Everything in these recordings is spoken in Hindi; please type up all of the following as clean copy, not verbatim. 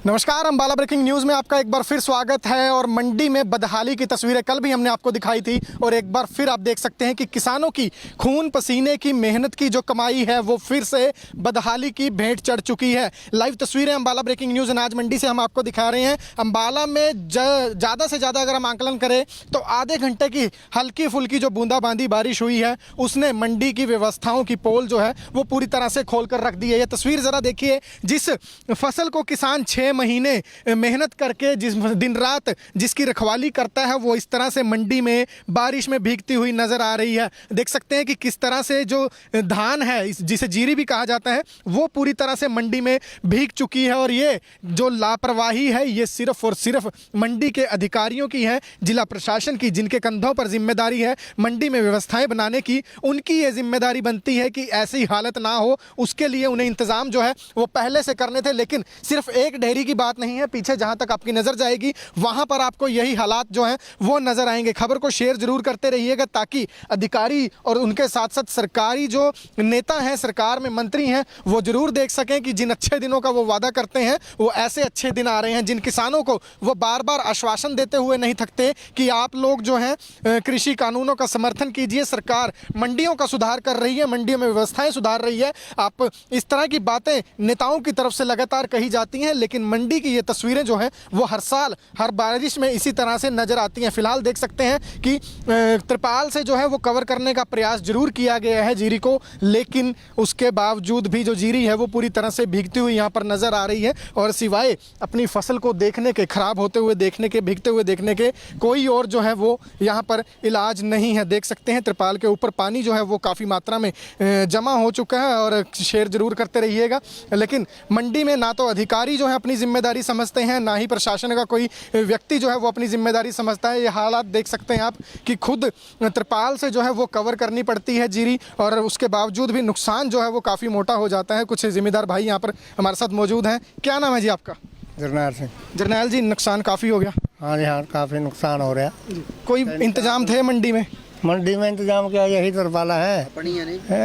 नमस्कार, अम्बाला ब्रेकिंग न्यूज़ में आपका एक बार फिर स्वागत है। और मंडी में बदहाली की तस्वीरें कल भी हमने आपको दिखाई थी और एक बार फिर आप देख सकते हैं कि किसानों की खून पसीने की मेहनत की जो कमाई है वो फिर से बदहाली की भेंट चढ़ चुकी है। लाइव तस्वीरें अम्बाला ब्रेकिंग न्यूज़ अनाज मंडी से हम आपको दिखा रहे हैं। अम्बाला में ज़्यादा से ज़्यादा अगर हम आंकलन करें तो आधे घंटे की हल्की फुल्की जो बूंदाबांदी बारिश हुई है उसने मंडी की व्यवस्थाओं की पोल जो है वो पूरी तरह से खोल कर रख दी है। ये तस्वीर ज़रा देखिए, जिस फसल को किसान 6 महीने मेहनत करके जिस दिन रात जिसकी रखवाली करता है वो इस तरह से मंडी में बारिश में भीगती हुई नजर आ रही है। देख सकते हैं कि किस तरह से जो धान है जिसे जीरी भी कहा जाता है वो पूरी तरह से मंडी में भीग चुकी है। और ये जो लापरवाही है ये सिर्फ और सिर्फ मंडी के अधिकारियों की है, जिला प्रशासन की, जिनके कंधों पर जिम्मेदारी है मंडी में व्यवस्थाएं बनाने की। उनकी ये जिम्मेदारी बनती है कि ऐसी हालत ना हो, उसके लिए उन्हें इंतजाम जो है वो पहले से करने थे। लेकिन सिर्फ एक डेयरी की बात नहीं है, पीछे जहां तक आपकी नजर जाएगी वहां पर आपको यही हालात जो हैं वो नजर आएंगे। खबर को शेयर जरूर करते रहिएगा ताकि अधिकारी और उनके साथ साथ सरकारी जो नेता हैं, सरकार में मंत्री हैं, वो जरूर देख सकें कि जिन अच्छे दिनों का वो वादा करते हैं वो ऐसे अच्छे दिन आ रहे हैं। जिन किसानों को वो बार बार आश्वासन देते हुए नहीं थकते कि आप लोग जो हैं कृषि कानूनों का समर्थन कीजिए, सरकार मंडियों का सुधार कर रही है, मंडियों में व्यवस्थाएं सुधार रही है। आप इस तरह की बातें नेताओं की तरफ से लगातार कही जाती हैं, लेकिन मंडी की ये तस्वीरें जो हैं वो हर साल हर बारिश में इसी तरह से नजर आती हैं। फिलहाल देख सकते हैं कि त्रिपाल से जो है वो कवर करने का प्रयास जरूर किया गया है जीरी को, लेकिन उसके बावजूद भी जो जीरी है वो पूरी तरह से भीगती हुई यहाँ पर नजर आ रही है। और सिवाय अपनी फसल को देखने के, खराब होते हुए देखने के, भीगते हुए देखने के, कोई और जो है वो यहाँ पर इलाज नहीं है। देख सकते हैं त्रिपाल के ऊपर पानी जो है वो काफ़ी मात्रा में जमा हो चुका है। और शेयर जरूर करते रहिएगा। लेकिन मंडी में ना तो अधिकारी जो है अपनी जिम्मेदारी समझते हैं, ना ही प्रशासन का कोई व्यक्ति जो है वो अपनी जिम्मेदारी समझता है। ये हालात देख सकते हैं आप कि खुद त्रिपाल से जो है वो कवर करनी पड़ती है जीरी, और उसके बावजूद भी नुकसान जो है वो काफ़ी मोटा हो जाता है। कुछ जिम्मेदार भाई यहाँ पर हमारे साथ मौजूद हैं। क्या नाम है जी आपका? जरनैल सिंह। जरनैल जी, नुकसान काफ़ी हो गया? हाँ जी, हाँ, काफ़ी नुकसान हो रहा है। कोई इंतजाम थे मंडी में? मंडी में इंतजाम क्या, यही तरपाला है,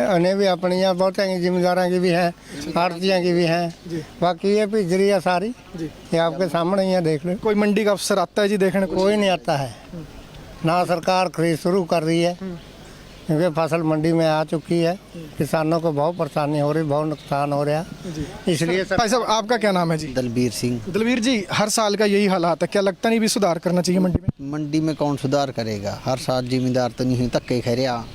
उन्हें भी अपनी है, बहुत जिम्मेदारों की भी है, आड़तियों की भी है, बाकी ये पिछड़ी है सारी, ये आपके सामने ही है, देख लो। कोई मंडी का अफसर आता है जी देखने को? कोई नहीं आता है, ना सरकार खरीद शुरू कर रही है, क्योंकि फसल मंडी में आ चुकी है। किसानों को बहुत परेशानी हो रही, बहुत नुकसान हो रहा है, इसलिए भाई साहब आपका क्या नाम है जी? दलबीर सिंह। दलबीर जी, हर साल का यही हालात है, क्या लगता नहीं भी सुधार करना चाहिए मंडी में? मंडी में कौन सुधार करेगा? हर साल जिम्मेदार तो नहीं, धक्के खा रहा,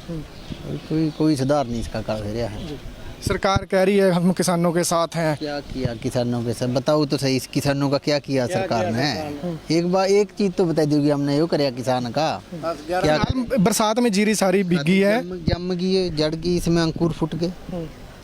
कोई सुधार नहीं इसका कर रहा है। सरकार कह रही है हम किसानों के साथ हैं। क्या किया किसानों के साथ? बताओ तो सही, किसानों का क्या किया सरकार ने? एक बार एक चीज तो बता दोगी, हमने यो कराया किसान का क्या? बरसात में जीरी सारी भीगी है, जम गई है, जड़ गई, इसमें अंकुर फुट गए।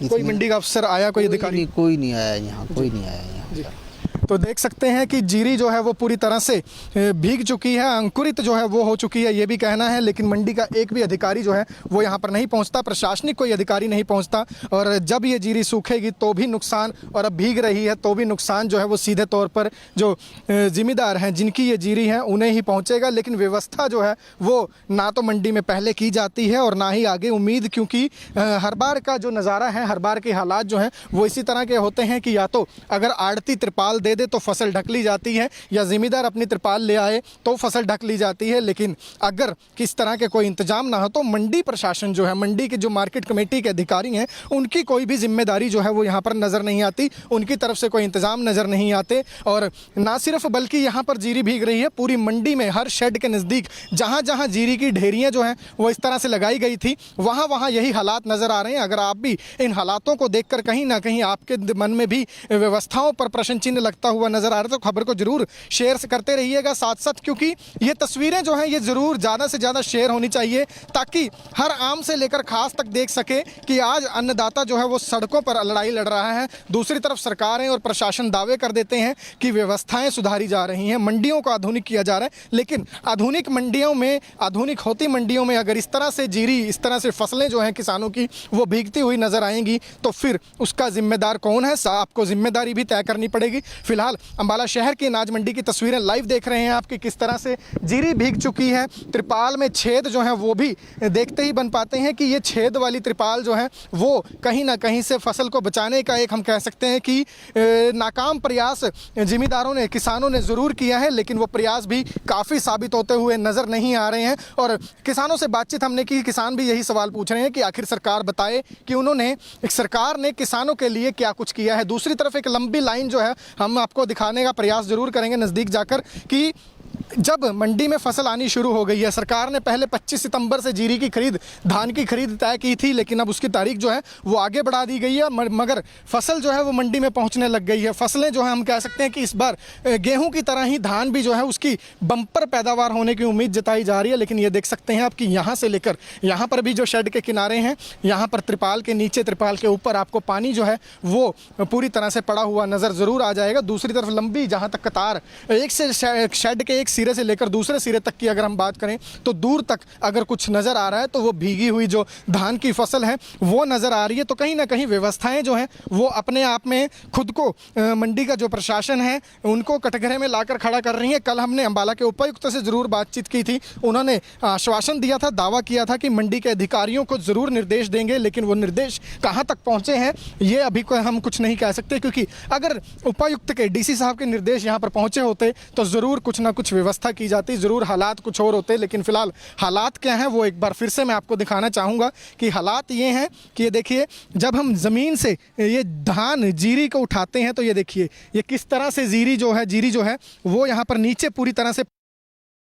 कोई मंडी का अफसर आया, कोई अधिकारी? कोई नहीं आया यहाँ, कोई नहीं आया यहाँ। तो देख सकते हैं कि जीरी जो है वो पूरी तरह से भीग चुकी है, अंकुरित जो है वो हो चुकी है, ये भी कहना है। लेकिन मंडी का एक भी अधिकारी जो है वो यहाँ पर नहीं पहुँचता, प्रशासनिक कोई अधिकारी नहीं पहुँचता। और जब ये जीरी सूखेगी तो भी नुकसान, और अब भीग रही है तो भी नुकसान जो है वो सीधे तौर पर जो जिम्मेदार हैं, जिनकी ये जीरी है, उन्हें ही पहुँचेगा। लेकिन व्यवस्था जो है वो ना तो मंडी में पहले की जाती है और ना ही आगे उम्मीद, क्योंकि हर बार का जो नज़ारा है, हर बार के हालात जो हैं वो इसी तरह के होते हैं कि या तो अगर आड़ती त्रिपाल दे तो फसल ढक ली जाती है, या जिम्मेदार अपनी त्रिपाल ले आए तो फसल ढक ली जाती है। लेकिन अगर किस तरह के कोई इंतजाम ना हो तो मंडी प्रशासन जो है, मंडी के जो मार्केट कमेटी के अधिकारी हैं, उनकी कोई भी जिम्मेदारी जो है वो यहाँ पर नज़र नहीं आती, उनकी तरफ से कोई इंतजाम नज़र नहीं आते। और ना सिर्फ बल्कि यहाँ पर जीरी भीग रही है, पूरी मंडी में हर शेड के नज़दीक जहाँ जहाँ जीरी की ढेरियाँ जो हैं वो इस तरह से लगाई गई थी, वहाँ वहाँ यही हालात नज़र आ रहे हैं। अगर आप भी इन हालातों को देखकर कहीं ना कहीं आपके मन में भी व्यवस्थाओं पर प्रश्न चिन्ह लगता हुआ नजर आ रहा है तो खबर को जरूर शेयर करते रहिएगा साथ साथ, क्योंकि ये तस्वीरें जो हैं ये जरूर ज़्यादा से ज़्यादा शेयर होनी चाहिए ताकि हर आम से लेकर खास तक देख सके कि आज अन्नदाता जो है वो सड़कों पर लड़ाई लड़ रहा है। दूसरी तरफ सरकारें और प्रशासन दावे कर देते हैं कि व्यवस्थाएं सुधारी जा रही हैं, मंडियों को आधुनिक किया जा रहा है। लेकिन आधुनिक मंडियों में, आधुनिक होती मंडियों में अगर इस तरह से जीरी, इस तरह से फसलें जो हैं किसानों की वो भीगती हुई नजर आएंगी तो फिर उसका जिम्मेदार कौन है? आपको जिम्मेदारी भी तय करनी पड़ेगी। फिलहाल फिलहाल अंबाला शहर की अनाज मंडी की तस्वीरें लाइव देख रहे हैं आप कि किस तरह से जीरी भीग चुकी है। त्रिपाल में छेद जो है वो भी देखते ही बन पाते हैं कि ये छेद वाली त्रिपाल जो है वो कहीं ना कहीं से फसल को बचाने का एक हम कह सकते हैं कि नाकाम प्रयास जिमीदारों ने, किसानों ने ज़रूर किया है, लेकिन वो प्रयास भी काफ़ी साबित होते हुए नज़र नहीं आ रहे हैं। और किसानों से बातचीत हमने की, किसान भी यही सवाल पूछ रहे हैं कि आखिर सरकार बताए कि उन्होंने, सरकार ने किसानों के लिए क्या कुछ किया है। दूसरी तरफ एक लंबी लाइन जो है हम आपको दिखाने का प्रयास ज़रूर करेंगे नज़दीक जाकर कि जब मंडी में फसल आनी शुरू हो गई है, सरकार ने पहले 25 सितंबर से जीरी की खरीद, धान की खरीद तय की थी, लेकिन अब उसकी तारीख जो है वो आगे बढ़ा दी गई है। मगर फसल जो है वो मंडी में पहुंचने लग गई है। फसलें जो है हम कह सकते हैं कि इस बार गेहूं की तरह ही धान भी जो है उसकी बम्पर पैदावार होने की उम्मीद जताई जा रही है। लेकिन ये देख सकते हैं आप कि यहाँ से लेकर यहाँ पर भी जो शेड के किनारे हैं, यहाँ पर त्रिपाल के नीचे, त्रिपाल के ऊपर आपको पानी जो है वो पूरी तरह से पड़ा हुआ नज़र ज़रूर आ जाएगा। दूसरी तरफ लंबी जहाँ तक कतार, एक से शेड के एक सिरे से लेकर दूसरे सिरे तक की अगर हम बात करें तो दूर तक अगर कुछ नज़र आ रहा है तो वो भीगी हुई जो धान की फसल है वो नज़र आ रही है। तो कहीं ना कहीं व्यवस्थाएं जो हैं वो अपने आप में खुद को, मंडी का जो प्रशासन है उनको कटघरे में लाकर खड़ा कर रही है। कल हमने अंबाला के उपायुक्त से ज़रूर बातचीत की थी, उन्होंने आश्वासन दिया था, दावा किया था कि मंडी के अधिकारियों को ज़रूर निर्देश देंगे, लेकिन वो निर्देश कहाँ तक पहुँचे हैं ये अभी हम कुछ नहीं कह सकते, क्योंकि अगर उपायुक्त के, डीसी साहब के निर्देश यहाँ पर पहुँचे होते तो ज़रूर कुछ ना कुछ व्यवस्था की जाती, ज़रूर हालात कुछ और होते। लेकिन फ़िलहाल हालात क्या हैं वो एक बार फिर से मैं आपको दिखाना चाहूँगा कि हालात ये हैं कि ये देखिए, जब हम ज़मीन से ये धान, जीरी को उठाते हैं तो ये देखिए ये किस तरह से जीरी जो है वो यहाँ पर नीचे पूरी तरह से।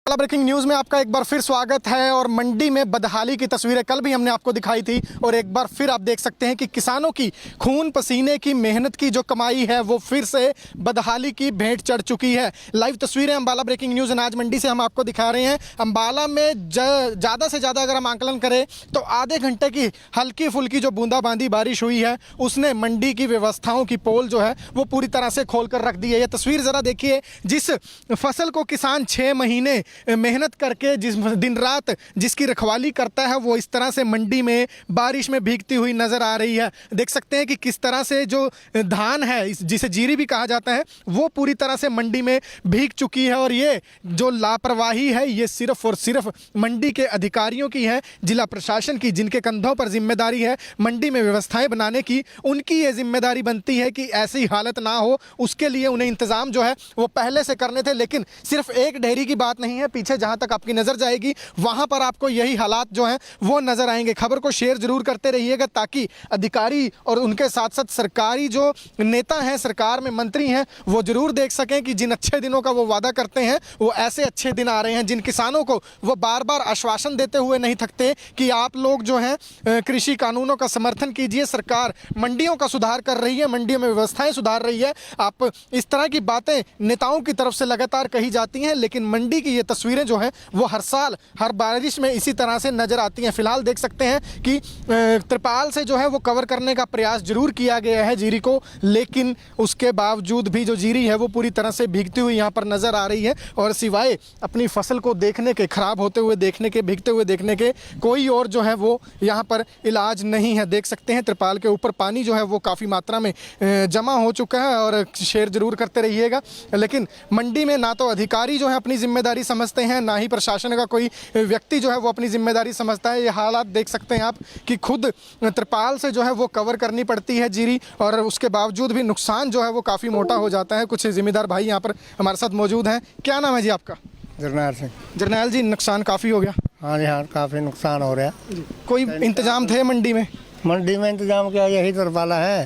ब्रेकिंग न्यूज़ में आपका एक बार फिर स्वागत है। और मंडी में बदहाली की तस्वीरें कल भी हमने आपको दिखाई थी और एक बार फिर आप देख सकते हैं कि किसानों की खून पसीने की मेहनत की जो कमाई है वो फिर से बदहाली की भेंट चढ़ चुकी है। लाइव तस्वीरें अंबाला ब्रेकिंग न्यूज़ अनाज मंडी से हम आपको दिखा रहे हैं। अंबाला में ज़्यादा से ज़्यादा अगर हम आंकलन करें तो आधे घंटे की हल्की फुल्की जो बूंदाबांदी बारिश हुई है उसने मंडी की व्यवस्थाओं की पोल जो है वो पूरी तरह से खोल कर रख दी है। ये तस्वीर ज़रा देखिए, जिस फसल को किसान 6 महीने मेहनत करके, जिस दिन रात जिसकी रखवाली करता है, वो इस तरह से मंडी में बारिश में भीगती हुई नज़र आ रही है। देख सकते हैं कि किस तरह से जो धान है, जिसे जीरी भी कहा जाता है, वो पूरी तरह से मंडी में भीग चुकी है। और ये जो लापरवाही है ये सिर्फ और सिर्फ मंडी के अधिकारियों की है, जिला प्रशासन की, जिनके कंधों पर जिम्मेदारी है मंडी में व्यवस्थाएं बनाने की। उनकी ये जिम्मेदारी बनती है कि ऐसी हालत ना हो, उसके लिए उन्हें इंतज़ाम जो है वो पहले से करने थे। लेकिन सिर्फ एक डेयरी की बात नहीं है, पीछे जहां तक आपकी नज़र जाएगी वहां पर आपको यही हालात जो हैं वो नज़र आएंगे। खबर को शेयर जरूर करते रहिएगा ताकि अधिकारी और उनके साथ साथ सरकारी जो नेता हैं, सरकार में मंत्री हैं, वो जरूर देख सकें कि जिन अच्छे दिनों का वो वादा करते हैं वो ऐसे अच्छे दिन आ रहे हैं। जिन किसानों को वो बार बार आश्वासन देते हुए नहीं थकते कि आप लोग जो हैं कृषि कानूनों का समर्थन कीजिए, सरकार मंडियों का सुधार कर रही है, मंडियों में व्यवस्थाएं सुधार रही है। आप इस तरह की बातें नेताओं की तरफ से लगातार कही जाती हैं, लेकिन मंडी की ये तस्वीरें जो है वो हर साल हर बारिश में इसी तरह से नजर आती हैं। फिलहाल देख सकते हैं कि त्रिपाल से जो है वो कवर करने का प्रयास जरूर किया गया है जीरी को, लेकिन उसके बावजूद भी जो जीरी है वो पूरी तरह से भीगती हुई यहाँ पर नजर आ रही है। और सिवाय अपनी फसल को देखने के, खराब होते हुए देखने के, भीगते हुए देखने के, कोई और जो है वो यहाँ पर इलाज नहीं है। देख सकते हैं त्रिपाल के ऊपर पानी जो है वो काफ़ी मात्रा में जमा हो चुका है। और शेयर जरूर करते रहिएगा। लेकिन मंडी में ना तो अधिकारी जो है अपनी जिम्मेदारी समझते हैं, ना ही प्रशासन का कोई व्यक्ति जो है वो अपनी जिम्मेदारी समझता है। ये हालात देख सकते हैं आप कि खुद त्रिपाल से जो है वो कवर करनी पड़ती है जीरी, और उसके बावजूद भी नुकसान जो है वो काफ़ी मोटा हो जाता है। कुछ जिम्मेदार भाई यहाँ पर हमारे साथ मौजूद हैं। क्या नाम है जी आपका? जरनैल सिंह। जरनैल जी, नुकसान काफ़ी हो गया? हाँ जी हाँ, काफ़ी नुकसान हो रहा है। कोई इंतजाम थे मंडी में? मंडी में इंतजाम क्या, यही तरपाला है,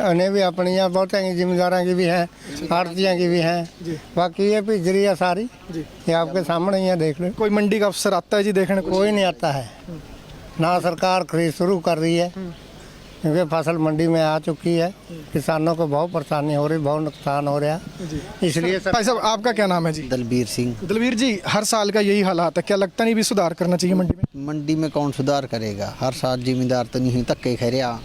उन्हें भी अपनी है, बहुत जिम्मेदारों की भी है, आड़तियों की भी है। बाकी ये पिजरी है सारी, ये आपके सामने ही है, देख लो। कोई मंडी का अफसर आता है जी देखने? कोई नहीं आता है, ना सरकार खरीद शुरू कर रही है, क्योंकि फसल मंडी में आ चुकी है। किसानों को बहुत परेशानी हो रही, बहुत नुकसान हो रहा है। इसलिए भाई साहब, आपका क्या नाम है जी? दलबीर सिंह। दलबीर जी, हर साल का यही हालात है, क्या लगता नहीं भी सुधार करना चाहिए मंडी में? मंडी में कौन सुधार करेगा? हर साल जिम्मेदार तो नहीं धक्के खा रहा,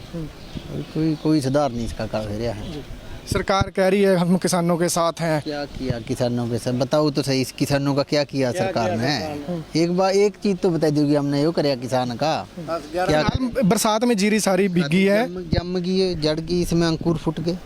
कोई सुधार नहीं इसका कर रहा है। सरकार कह रही है हम किसानों के साथ हैं। क्या किया किसानों के साथ? बताओ तो सही, किसानों का क्या किया सरकार ने? एक बार एक चीज तो बता दोगी हमने यो कराया किसान का क्या? बरसात में जीरी सारी भीगी है, जम गई है, जड़ गई, इसमें अंकुर फूट गए,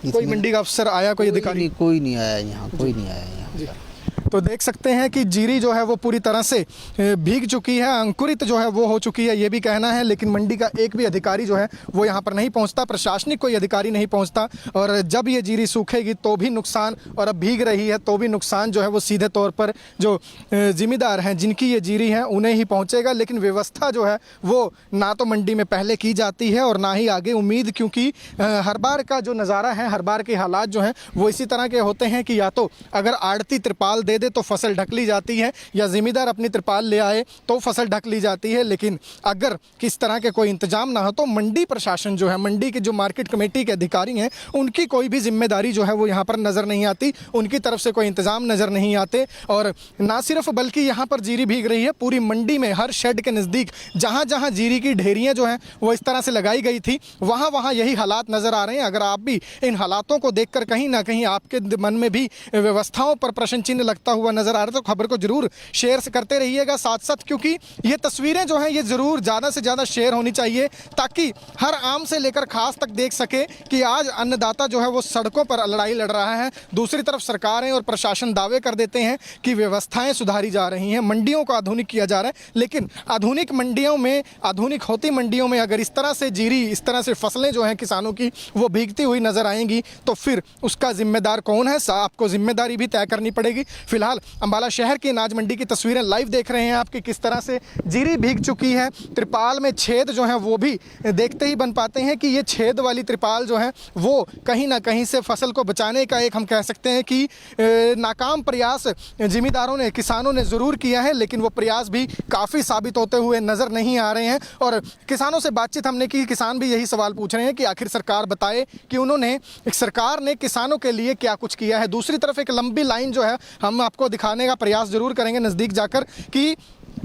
कोई मंडी का अफसर आया, कोई अधिकारी? कोई नहीं आया यहाँ, कोई नहीं आया यहाँ। तो देख सकते हैं कि जीरी जो है वो पूरी तरह से भीग चुकी है, अंकुरित जो है वो हो चुकी है, ये भी कहना है। लेकिन मंडी का एक भी अधिकारी जो है वो यहाँ पर नहीं पहुँचता, प्रशासनिक कोई अधिकारी नहीं पहुँचता। और जब ये जीरी सूखेगी तो भी नुकसान, और अब भीग रही है तो भी नुकसान जो है वो सीधे तौर पर जो जिम्मेदार हैं जिनकी ये जीरी है उन्हें ही पहुँचेगा। लेकिन व्यवस्था जो है वो ना तो मंडी में पहले की जाती है और ना ही आगे उम्मीद, क्योंकि हर बार का जो नज़ारा है, हर बार के हालात जो हैं वो इसी तरह के होते हैं कि या तो अगर आड़ती त्रिपाल दे तो फसल ढक ली जाती है, या जिम्मेदार अपनी त्रिपाल ले आए तो फसल ढक ली जाती है। लेकिन अगर किस तरह के कोई इंतजाम ना हो तो मंडी प्रशासन जो है, मंडी के जो मार्केट कमेटी के अधिकारी हैं, उनकी कोई भी जिम्मेदारी जो है वो यहाँ पर नज़र नहीं आती, उनकी तरफ से कोई इंतजाम नज़र नहीं आते। और ना सिर्फ बल्कि यहाँ पर जीरी भीग रही है, पूरी मंडी में हर शेड के नज़दीक जहाँ जहाँ जीरी की ढेरियाँ जो हैं वो इस तरह से लगाई गई थी, वहाँ वहाँ यही हालात नज़र आ रहे हैं। अगर आप भी इन हालातों को देखकर कहीं ना कहीं आपके मन में भी व्यवस्थाओं पर प्रश्न चिन्ह लगता हुआ नजर आ रहा है तो खबर को जरूर शेयर करते रहिएगा साथ साथ, क्योंकि ये तस्वीरें जो हैं ये जरूर ज़्यादा से ज़्यादा शेयर होनी चाहिए ताकि हर आम से लेकर खास तक देख सके कि आज अन्नदाता जो है वो सड़कों पर लड़ाई लड़ रहा है। दूसरी तरफ सरकारें और प्रशासन दावे कर देते हैं कि व्यवस्थाएं सुधारी जा रही हैं, मंडियों को आधुनिक किया जा रहा है। लेकिन आधुनिक मंडियों में, आधुनिक होती मंडियों में अगर इस तरह से जीरी, इस तरह से फसलें जो हैं किसानों की वो भीगती हुई नजर आएंगी तो फिर उसका जिम्मेदार कौन है? आपको जिम्मेदारी भी तय करनी पड़ेगी। फिलहाल अंबाला शहर की अनाज मंडी की तस्वीरें लाइव देख रहे हैं आपकी, किस तरह से जीरी भीग चुकी है। त्रिपाल में छेद जो है वो भी देखते ही बन पाते हैं कि ये छेद वाली त्रिपाल जो है वो कहीं ना कहीं से फसल को बचाने का एक हम कह सकते हैं कि नाकाम प्रयास जिम्मेदारों ने, किसानों ने ज़रूर किया है। लेकिन वो प्रयास भी काफ़ी साबित होते हुए नज़र नहीं आ रहे हैं। और किसानों से बातचीत हमने की, किसान भी यही सवाल पूछ रहे हैं कि आखिर सरकार बताए कि उन्होंने, सरकार ने किसानों के लिए क्या कुछ किया है। दूसरी तरफ एक लंबी लाइन जो है हम आपको दिखाने का प्रयास जरूर करेंगे नज़दीक जाकर कि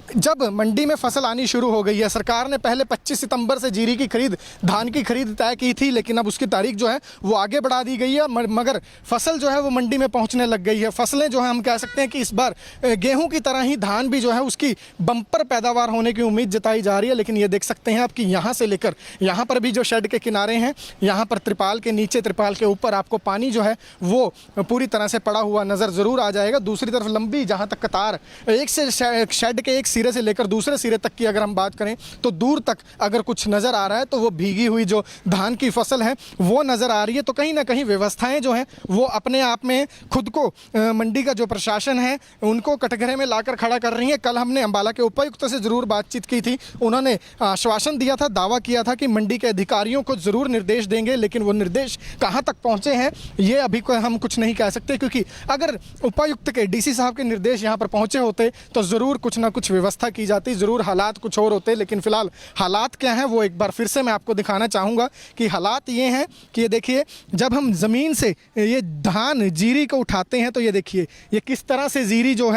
जब मंडी में फसल आनी शुरू हो गई है, सरकार ने पहले 25 सितंबर से जीरी की खरीद, धान की खरीद तय की थी, लेकिन अब उसकी तारीख जो है वो आगे बढ़ा दी गई है। मगर फसल जो है वो मंडी में पहुंचने लग गई है। फसलें जो है हम कह सकते हैं कि इस बार गेहूं की तरह ही धान भी जो है उसकी बम्पर पैदावार होने की उम्मीद जताई जा रही है। लेकिन ये देख सकते हैं आप कि यहाँ से लेकर यहाँ पर भी जो शेड के किनारे हैं, यहाँ पर त्रिपाल के नीचे, त्रिपाल के ऊपर आपको पानी जो है वो पूरी तरह से पड़ा हुआ नज़र ज़रूर आ जाएगा। दूसरी तरफ लंबी जहाँ तक कतार, एक से शेड के एक सिरे से लेकर दूसरे सिरे तक की अगर हम बात करें तो दूर तक अगर कुछ नज़र आ रहा है तो वो भीगी हुई जो धान की फसल है वो नज़र आ रही है। तो कहीं ना कहीं व्यवस्थाएं जो हैं वो अपने आप में खुद को, मंडी का जो प्रशासन है उनको कटघरे में लाकर खड़ा कर रही है। कल हमने अंबाला के उपायुक्त से ज़रूर बातचीत की थी, उन्होंने आश्वासन दिया था, दावा किया था कि मंडी के अधिकारियों को ज़रूर निर्देश देंगे। लेकिन वो निर्देश कहाँ तक पहुँचे हैं ये अभी हम कुछ नहीं कह सकते, क्योंकि अगर उपायुक्त के, डीसी साहब के निर्देश यहाँ पर पहुँचे होते तो ज़रूर कुछ ना कुछ व्यवस्था की जाती, ज़रूर हालात कुछ और होते। लेकिन फिलहाल हालात क्या हैं वो एक बार फिर से मैं आपको दिखाना चाहूँगा कि हालात ये हैं कि ये देखिए, जब हम ज़मीन से ये धान जीरी को उठाते हैं तो ये देखिए ये किस तरह से जीरी जो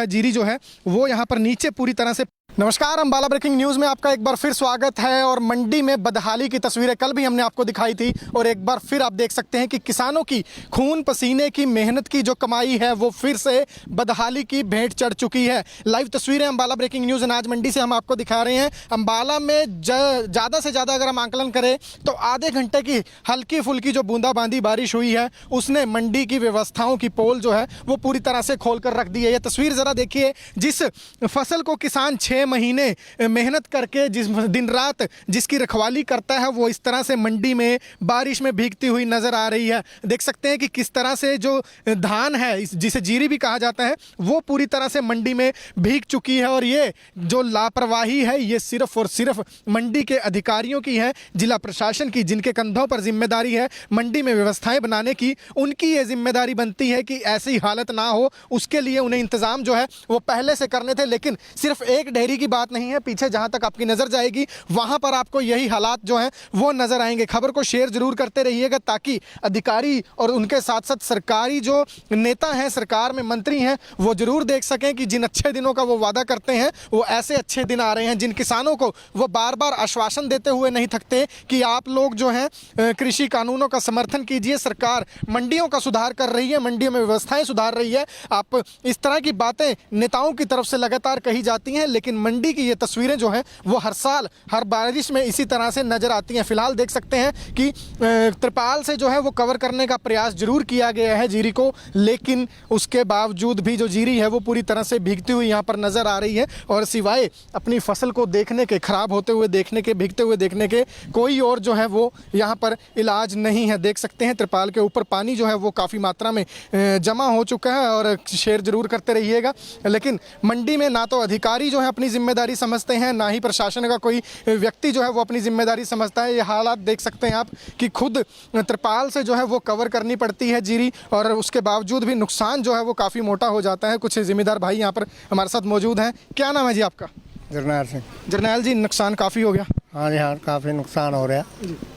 है वो यहाँ पर नीचे पूरी तरह से। नमस्कार, अंबाला ब्रेकिंग न्यूज़ में आपका एक बार फिर स्वागत है। और मंडी में बदहाली की तस्वीरें कल भी हमने आपको दिखाई थी और एक बार फिर आप देख सकते हैं कि किसानों की खून पसीने की मेहनत की जो कमाई है वो फिर से बदहाली की भेंट चढ़ चुकी है। लाइव तस्वीरें अंबाला ब्रेकिंग न्यूज़ अनाज मंडी से हम आपको दिखा रहे हैं। अंबाला में ज़्यादा से ज़्यादा अगर हम आंकलन करें तो आधे घंटे की हल्की फुल्की जो बूंदाबांदी बारिश हुई है उसने मंडी की व्यवस्थाओं की पोल जो है वो पूरी तरह से खोल कर रख दी है। ये तस्वीर ज़रा देखिए, जिस फसल को किसान 6 महीने मेहनत करके जिस दिन रात जिसकी रखवाली करता है वो इस तरह से मंडी में बारिश में भीगती हुई नज़र आ रही है। देख सकते हैं कि किस तरह से जो धान है, जिसे जीरी भी कहा जाता है, वो पूरी तरह से मंडी में भीग चुकी है। और ये जो लापरवाही है ये सिर्फ और सिर्फ मंडी के अधिकारियों की है, जिला प्रशासन की, जिनके कंधों पर जिम्मेदारी है मंडी में व्यवस्थाएं बनाने की। उनकी ये जिम्मेदारी बनती है कि ऐसी हालत ना हो, उसके लिए उन्हें इंतज़ाम जो है वो पहले से करने थे। लेकिन सिर्फ एक ढेरी की बात नहीं है, पीछे जहां तक आपकी नजर जाएगी वहां पर आपको यही हालात जो हैं वो नजर आएंगे। खबर को शेयर जरूर करते रहिएगा ताकि अधिकारी और उनके साथ साथ सरकारी जो नेता हैं, सरकार में मंत्री हैं, वो जरूर देख सकें कि जिन अच्छे दिनों का वो वादा करते हैं वो ऐसे अच्छे दिन आ रहे हैं। जिन किसानों को वो बार बार आश्वासन देते हुए नहीं थकते कि आप लोग जो हैं कृषि कानूनों का समर्थन कीजिए, सरकार मंडियों का सुधार कर रही है, मंडियों में व्यवस्थाएं सुधार रही है। आप इस तरह की बातें नेताओं की तरफ से लगातार कही जाती हैं, लेकिन मंडी की ये तस्वीरें जो हैं वो हर साल हर बारिश में इसी तरह से नज़र आती हैं। फिलहाल देख सकते हैं कि त्रिपाल से जो है वो कवर करने का प्रयास जरूर किया गया है जीरी को, लेकिन उसके बावजूद भी जो जीरी है वो पूरी तरह से भीगती हुई यहाँ पर नज़र आ रही है। और सिवाय अपनी फसल को देखने के, ख़राब होते हुए देखने के, भीगते हुए देखने के, कोई और जो है वो यहाँ पर इलाज नहीं है। देख सकते हैं त्रिपाल के ऊपर पानी जो है वो काफ़ी मात्रा में जमा हो चुका है। और शेयर जरूर करते रहिएगा, लेकिन मंडी में ना तो अधिकारी जो है अपनी जिम्मेदारी समझते हैं, ना ही प्रशासन का कोई व्यक्ति जो है वो अपनी जिम्मेदारी समझता है। ये हालात देख सकते हैं आप कि खुद त्रिपाल से जो है वो कवर करनी पड़ती है जीरी, और उसके बावजूद भी नुकसान जो है वो काफ़ी मोटा हो जाता है। कुछ जिम्मेदार भाई यहाँ पर हमारे साथ मौजूद हैं। क्या नाम है जी आपका? जरनैल सिंह। जरनैल जी, नुकसान काफ़ी हो गया? हाँ जी हाँ, काफ़ी नुकसान हो रहा।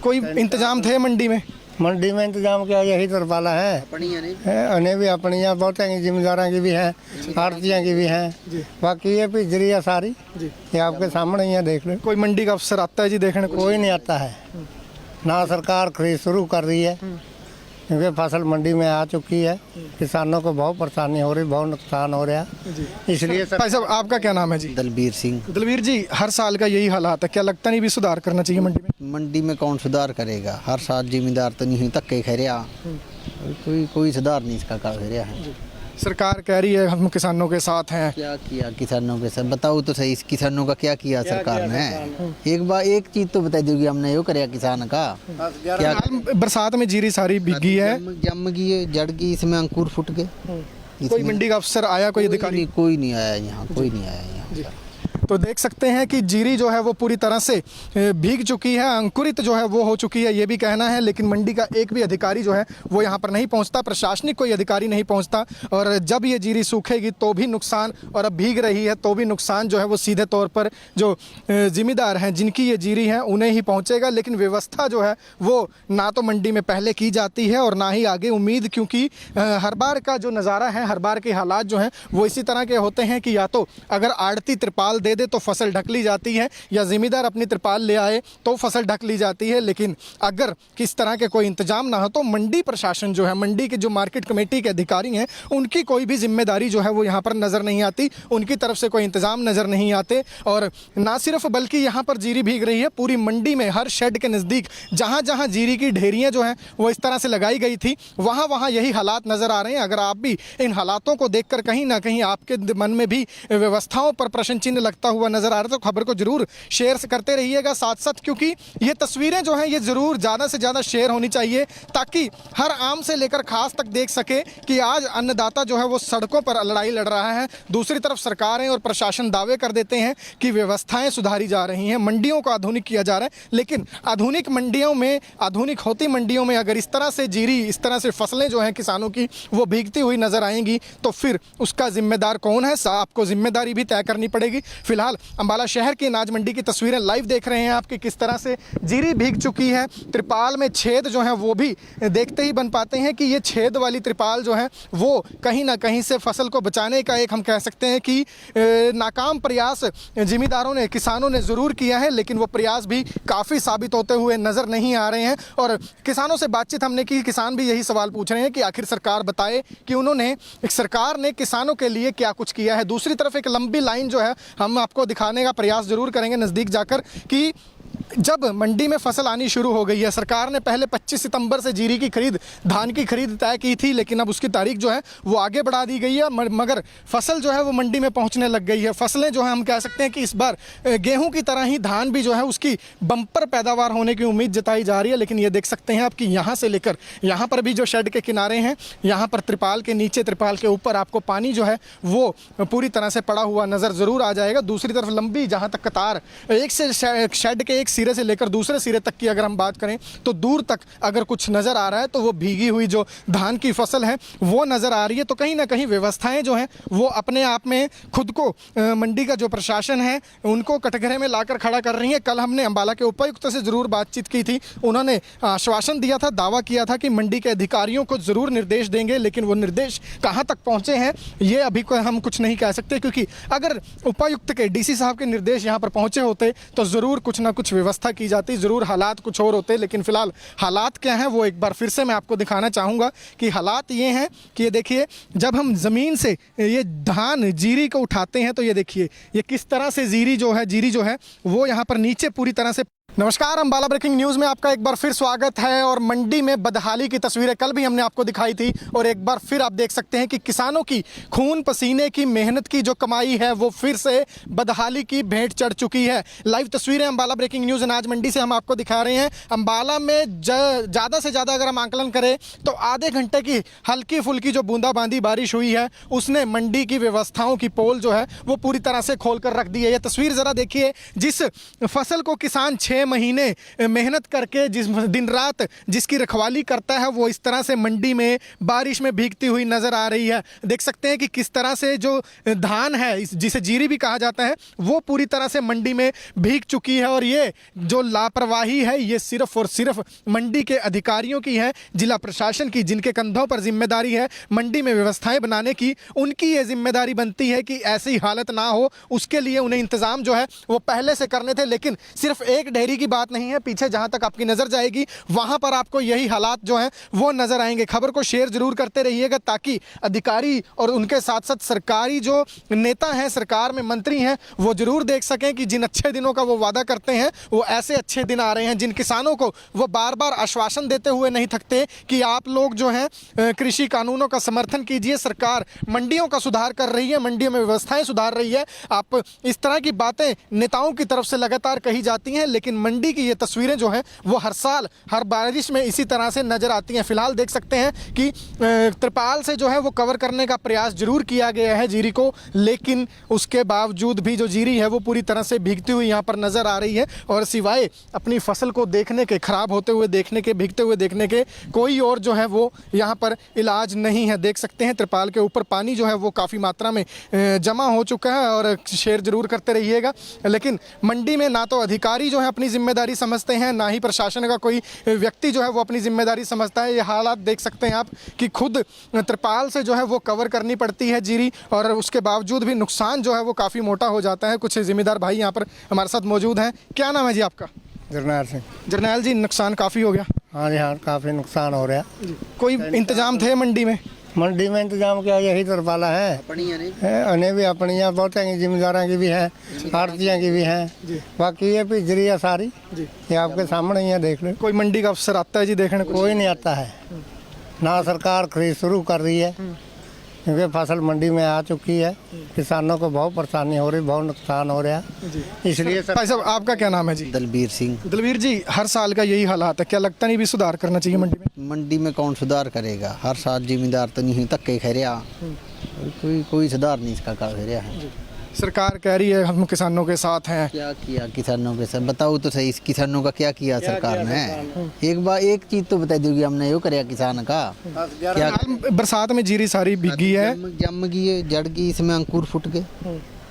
कोई इंतजाम थे मंडी में? मंडी में इंतजाम क्या, यही तरपाला है, उन्हें भी अपनियाँ बहुत हैं, जिम्मेदारों की भी हैं, आड़तियों की भी हैं। बाकी ये पिजरी है सारी, ये आपके सामने ही है, देख लो। कोई मंडी का अफसर आता है जी देखने को? कोई नहीं आता है, ना सरकार खरीद शुरू कर रही है, क्योंकि फसल मंडी में आ चुकी है। किसानों को बहुत परेशानी हो रही, बहुत नुकसान हो रहा है, इसलिए भाई साहब आपका क्या नाम है जी? दलबीर सिंह। दलवीर जी, हर साल का यही हालात है, क्या लगता नहीं भी सुधार करना चाहिए मंडी में? मंडी में कौन सुधार करेगा? हर साल जिम्मेदार तो नहीं तक के खा रहा, कोई सुधार नहीं इसका कर रहा है। सरकार कह रही है हम किसानों के साथ हैं। क्या किया किसानों के साथ? बताओ तो सही, किसानों का क्या किया सरकार ने? एक चीज तो बता दोगी हमने यो कराया किसान का? क्या बरसात में जीरी सारी भीगी है, जम गई है, जड़ गई, इसमें अंकुर फूट गए। कोई मंडी का अफसर आया, कोई अधिकारी? कोई नहीं आया यहाँ, कोई नहीं आया यहाँ। तो देख सकते हैं कि जीरी जो है वो पूरी तरह से भीग चुकी है, अंकुरित जो है वो हो चुकी है, ये भी कहना है। लेकिन मंडी का एक भी अधिकारी जो है वो यहाँ पर नहीं पहुँचता, प्रशासनिक कोई अधिकारी नहीं पहुँचता। और जब ये जीरी सूखेगी तो भी नुकसान, और अब भीग रही है तो भी नुकसान जो है वो सीधे तौर पर जो जिम्मेदार हैं जिनकी ये जीरी है उन्हें ही पहुँचेगा। लेकिन व्यवस्था जो है वो ना तो मंडी में पहले की जाती है और ना ही आगे उम्मीद, क्योंकि हर बार का जो नज़ारा है, हर बार के हालात जो हैं वो इसी तरह के होते हैं कि या तो अगर आड़ती त्रिपाल दे तो फसल ढक ली जाती है, या जिम्मेदार अपनी त्रिपाल ले आए तो फसल ढक ली जाती है। लेकिन अगर किस तरह के कोई इंतजाम ना हो तो मंडी प्रशासन जो है, मंडी के जो मार्केट कमेटी के अधिकारी हैं, उनकी कोई भी जिम्मेदारी जो है वो यहाँ पर नज़र नहीं आती, उनकी तरफ से कोई इंतजाम नज़र नहीं आते। और ना सिर्फ बल्कि यहाँ पर जीरी भीग रही है, पूरी मंडी में हर शेड के नज़दीक जहाँ जहाँ जीरी की ढेरियाँ जो हैं वो इस तरह से लगाई गई थी, वहाँ वहाँ यही हालात नज़र आ रहे हैं। अगर आप भी इन हालातों को देखकर कहीं ना कहीं आपके मन में भी व्यवस्थाओं पर प्रश्न चिन्ह लगता हुआ नजर आ रहा है तो खबर को जरूर शेयर करते रहिएगा साथ साथ, क्योंकि ये तस्वीरें जो हैं ये जरूर ज़्यादा से ज़्यादा शेयर होनी चाहिए, ताकि हर आम से लेकर खास तक देख सके कि आज अन्नदाता जो है वो सड़कों पर लड़ाई लड़ रहा है। दूसरी तरफ सरकारें और प्रशासन दावे कर देते हैं कि व्यवस्थाएं सुधारी जा रही हैं, मंडियों को आधुनिक किया जा रहा है। लेकिन आधुनिक मंडियों में, आधुनिक होती मंडियों में अगर इस तरह से जीरी, इस तरह से फसलें जो हैं किसानों की वो भीगती हुई नजर आएंगी तो फिर उसका जिम्मेदार कौन है? आपको जिम्मेदारी भी तय करनी पड़ेगी। फिलहाल अंबाला शहर की अनाज मंडी की तस्वीरें लाइव देख रहे हैं आपकी, किस तरह से जीरी भीग चुकी है। त्रिपाल में छेद जो है वो भी देखते ही बन पाते हैं कि ये छेद वाली त्रिपाल जो है वो कहीं ना कहीं से फसल को बचाने का एक हम कह सकते हैं कि नाकाम प्रयास जिम्मेदारों ने, किसानों ने ज़रूर किया है, लेकिन वो प्रयास भी काफ़ी साबित होते हुए नज़र नहीं आ रहे हैं। और किसानों से बातचीत हमने की, किसान भी यही सवाल पूछ रहे हैं कि आखिर सरकार बताए कि उन्होंने, सरकार ने किसानों के लिए क्या कुछ किया है। दूसरी तरफ एक लंबी लाइन जो है हम आपको दिखाने का प्रयास जरूर करेंगे नज़दीक जाकर कि जब मंडी में फसल आनी शुरू हो गई है, सरकार ने पहले 25 सितंबर से जीरी की खरीद, धान की खरीद तय की थी, लेकिन अब उसकी तारीख जो है वो आगे बढ़ा दी गई है, मगर फसल जो है वो मंडी में पहुंचने लग गई है। फसलें जो है हम कह सकते हैं कि इस बार गेहूं की तरह ही धान भी जो है उसकी बम्पर पैदावार होने की उम्मीद जताई जा रही है। लेकिन ये देख सकते हैं आप कि यहाँ से लेकर यहाँ पर भी जो शेड के किनारे हैं, यहाँ पर त्रिपाल के नीचे, त्रिपाल के ऊपर आपको पानी जो है वो पूरी तरह से पड़ा हुआ नज़र ज़रूर आ जाएगा। दूसरी तरफ लंबी जहाँ तक कतार, एक से शेड के एक सिरे से लेकर दूसरे सिरे तक की अगर हम बात करें तो दूर तक अगर कुछ नज़र आ रहा है तो वो भीगी हुई जो धान की फसल है वो नज़र आ रही है। तो कहीं ना कहीं व्यवस्थाएं जो हैं वो अपने आप में खुद को, मंडी का जो प्रशासन है उनको कटघरे में लाकर खड़ा कर रही है। कल हमने अंबाला के उपायुक्त से ज़रूर बातचीत की थी, उन्होंने आश्वासन दिया था, दावा किया था कि मंडी के अधिकारियों को ज़रूर निर्देश देंगे, लेकिन वो निर्देश कहाँ तक पहुँचे हैं ये अभी हम कुछ नहीं कह सकते, क्योंकि अगर उपायुक्त के, डीसी साहब के निर्देश यहाँ पर पहुँचे होते तो ज़रूर कुछ ना कुछ व्यवस्था की जाती, ज़रूर हालात कुछ और होते, लेकिन फ़िलहाल हालात क्या हैं वो एक बार फिर से मैं आपको दिखाना चाहूँगा कि हालात ये हैं कि ये देखिए, जब हम ज़मीन से ये धान जीरी को उठाते हैं तो ये देखिए ये किस तरह से जीरी जो है वो यहाँ पर नीचे पूरी तरह से। नमस्कार, अम्बाला ब्रेकिंग न्यूज़ में आपका एक बार फिर स्वागत है। और मंडी में बदहाली की तस्वीरें कल भी हमने आपको दिखाई थी और एक बार फिर आप देख सकते हैं कि किसानों की खून पसीने की मेहनत की जो कमाई है वो फिर से बदहाली की भेंट चढ़ चुकी है। लाइव तस्वीरें अम्बाला ब्रेकिंग न्यूज़ अनाज मंडी से हम आपको दिखा रहे हैं। अम्बाला में ज़्यादा से ज़्यादा अगर हम आंकलन करें तो आधे घंटे की हल्की फुल्की जो बूंदाबांदी बारिश हुई है उसने मंडी की व्यवस्थाओं की पोल जो है वो पूरी तरह से खोल कर रख दी है। ये तस्वीर ज़रा देखिए, जिस फसल को किसान 6 महीने मेहनत करके जिस दिन रात जिसकी रखवाली करता है वो इस तरह से मंडी में बारिश में भीगती हुई नजर आ रही है। देख सकते हैं कि किस तरह से जो धान है जिसे जीरी भी कहा जाता है वो पूरी तरह से मंडी में भीग चुकी है। और ये जो लापरवाही है ये सिर्फ और सिर्फ मंडी के अधिकारियों की है, जिला प्रशासन की, जिनके कंधों पर जिम्मेदारी है मंडी में व्यवस्थाएं बनाने की। उनकी ये जिम्मेदारी बनती है कि ऐसी हालत ना हो, उसके लिए उन्हें इंतजाम जो है वो पहले से करने थे। लेकिन सिर्फ एक डेयरी की बात नहीं है, पीछे जहां तक आपकी नजर जाएगी वहां पर आपको यही हालात जो हैं वो नजर आएंगे। खबर को शेयर जरूर करते रहिएगा ताकि अधिकारी और उनके साथ साथ सरकारी जो नेता हैं, सरकार में मंत्री हैं, वो जरूर देख सकें कि जिन अच्छे दिनों का वो वादा करते हैं वो ऐसे अच्छे दिन आ रहे हैं। जिन किसानों को वो बार बार आश्वासन देते हुए नहीं थकते कि आप लोग जो हैं कृषि कानूनों का समर्थन कीजिए, सरकार मंडियों का सुधार कर रही है, मंडियों में व्यवस्थाएं सुधार रही है। आप इस तरह की बातें नेताओं की तरफ से लगातार कही जाती हैं, लेकिन मंडी की ये तस्वीरें जो हैं वो हर साल हर बारिश में इसी तरह से नजर आती हैं। फिलहाल देख सकते हैं कि त्रिपाल से जो है वो कवर करने का प्रयास जरूर किया गया है जीरी को, लेकिन उसके बावजूद भी जो जीरी है वो पूरी तरह से भीगती हुई यहाँ पर नजर आ रही है। और सिवाय अपनी फसल को देखने के, खराब होते हुए देखने के, भीगते हुए देखने के, कोई और जो है वो यहाँ पर इलाज नहीं है। देख सकते हैं त्रिपाल के ऊपर पानी जो है वो काफ़ी मात्रा में जमा हो चुका है। और शेयर जरूर करते रहिएगा। लेकिन मंडी में ना तो अधिकारी जो है अपनी जिम्मेदारी समझते हैं, ना ही प्रशासन का कोई व्यक्ति जो है वो अपनी जिम्मेदारी समझता है। ये हालात देख सकते हैं आप कि खुद त्रिपाल से जो है वो कवर करनी पड़ती है जीरी, और उसके बावजूद भी नुकसान जो है वो काफ़ी मोटा हो जाता है। कुछ जिम्मेदार भाई यहाँ पर हमारे साथ मौजूद हैं। क्या नाम है जी आपका? जरनैल सिंह। जरनैल जी, नुकसान काफ़ी हो गया? हाँ जी, हाँ, काफ़ी नुकसान हो रहा। कोई इंतजाम थे मंडी में? मंडी में इंतजाम क्या, यही तरपाला है, उन्हें भी अपनी बहुत जिम्मेदारों की भी है, आड़तियों की भी है। बाकी ये पिजरी है सारी, ये आपके सामने ही है, देख लो। कोई मंडी का अफसर आता है जी देखने? कोई नहीं आता है, ना सरकार खरीद शुरू कर रही है, क्योंकि फसल मंडी में आ चुकी है। किसानों को बहुत परेशानी हो रही, बहुत नुकसान हो रहा है, इसलिए भाई साहब आपका क्या नाम है जी? दलबीर सिंह। दलबीर जी, हर साल का यही हालात है, क्या लगता नहीं भी सुधार करना चाहिए मंडी में? मंडी में कौन सुधार करेगा? हर साल जिम्मेदार तो नहीं तक के खैरिया, कोई सुधार नहीं इसका कर रहा है। सरकार कह रही है हम किसानों के साथ हैं। क्या किया किसानों के साथ? बताओ तो सही, किसानों का क्या किया सरकार ने? एक चीज तो बता दोगी हमने यो कराया किसान का क्या? बरसात में जीरी सारी भीगी है, जम गई है, जड़ गई, इसमें अंकुर फुट गए।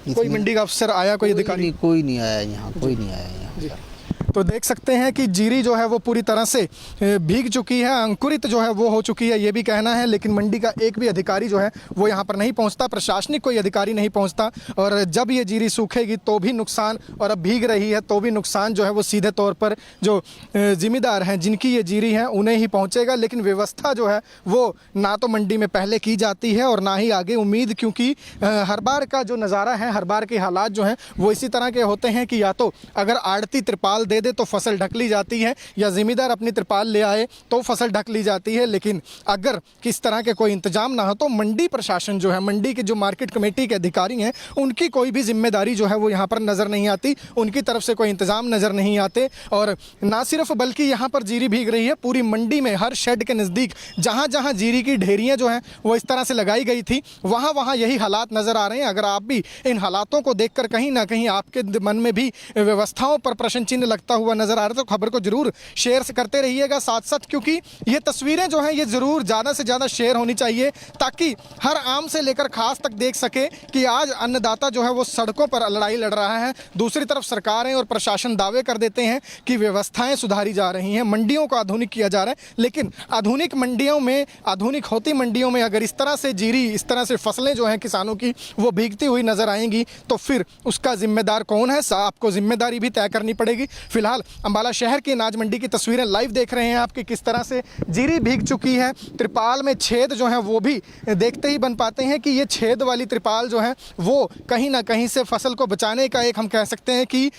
कोई मंडी का अफसर आया, कोई अधिकारी? कोई नहीं आया यहाँ, कोई नहीं आया यहाँ। तो देख सकते हैं कि जीरी जो है वो पूरी तरह से भीग चुकी है, अंकुरित जो है वो हो चुकी है, ये भी कहना है। लेकिन मंडी का एक भी अधिकारी जो है वो यहाँ पर नहीं पहुँचता, प्रशासनिक कोई अधिकारी नहीं पहुँचता। और जब ये जीरी सूखेगी तो भी नुकसान, और अब भीग रही है तो भी नुकसान जो है वो सीधे तौर पर जो जिम्मेदार हैं, जिनकी ये जीरी है, उन्हें ही पहुँचेगा। लेकिन व्यवस्था जो है वो ना तो मंडी में पहले की जाती है और ना ही आगे उम्मीद, क्योंकि हर बार का जो नज़ारा है, हर बार के हालात जो हैं वो इसी तरह के होते हैं कि या तो अगर आड़ती त्रिपाल दे तो फसल ढक ली जाती है, या जिम्मेदार अपनी त्रिपाल ले आए तो फसल ढक ली जाती है। लेकिन अगर किस तरह के कोई इंतजाम ना हो तो मंडी प्रशासन जो है, मंडी के जो मार्केट कमेटी के अधिकारी हैं, उनकी कोई भी जिम्मेदारी जो है वो यहाँ पर नज़र नहीं आती, उनकी तरफ से कोई इंतजाम नज़र नहीं आते। और ना सिर्फ बल्कि यहाँ पर जीरी भीग रही है पूरी मंडी में, हर शेड के नज़दीक जहाँ जहाँ जीरी की ढेरियाँ जो हैं वो इस तरह से लगाई गई थी, वहाँ वहाँ यही हालात नज़र आ रहे हैं। अगर आप भी इन हालातों को देखकर कहीं ना कहीं आपके मन में भी व्यवस्थाओं पर प्रश्न चिन्ह लगता हुआ नजर आ रहा है तो खबर को जरूर शेयर करते रहिएगा साथ साथ, क्योंकि ये तस्वीरें जो हैं ये जरूर ज़्यादा से ज़्यादा शेयर होनी चाहिए ताकि हर आम से लेकर खास तक देख सके कि आज अन्नदाता जो है वो सड़कों पर लड़ाई लड़ रहा है। दूसरी तरफ सरकारें और प्रशासन दावे कर देते हैं कि व्यवस्थाएं सुधारी जा रही हैं, मंडियों को आधुनिक किया जा रहा है। लेकिन आधुनिक मंडियों में, आधुनिक होती मंडियों में अगर इस तरह से जीरी, इस तरह से फसलें जो हैं किसानों की वो भीगती हुई नजर आएंगी तो फिर उसका जिम्मेदार कौन है? आपको जिम्मेदारी भी तय करनी पड़ेगी। फिलहाल फिलहाल अंबाला शहर की अनाज मंडी की तस्वीरें लाइव देख रहे हैं आप कि किस तरह से जीरी भीग चुकी है। त्रिपाल में छेद जो है वो भी देखते ही बन पाते हैं कि ये छेद वाली त्रिपाल जो है वो कहीं ना कहीं से फसल को बचाने का एक हम कह सकते हैं कि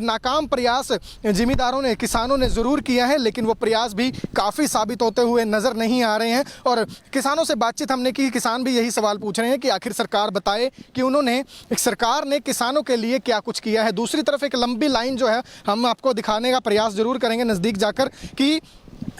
नाकाम प्रयास जिमीदारों ने, किसानों ने ज़रूर किया है, लेकिन वो प्रयास भी काफ़ी साबित होते हुए नज़र नहीं आ रहे हैं। और किसानों से बातचीत हमने की, किसान भी यही सवाल पूछ रहे हैं कि आखिर सरकार बताए कि उन्होंने, सरकार ने किसानों के लिए क्या कुछ किया है। दूसरी तरफ एक लंबी लाइन जो है हम आपको दिखाने का प्रयास ज़रूर करेंगे नज़दीक जाकर कि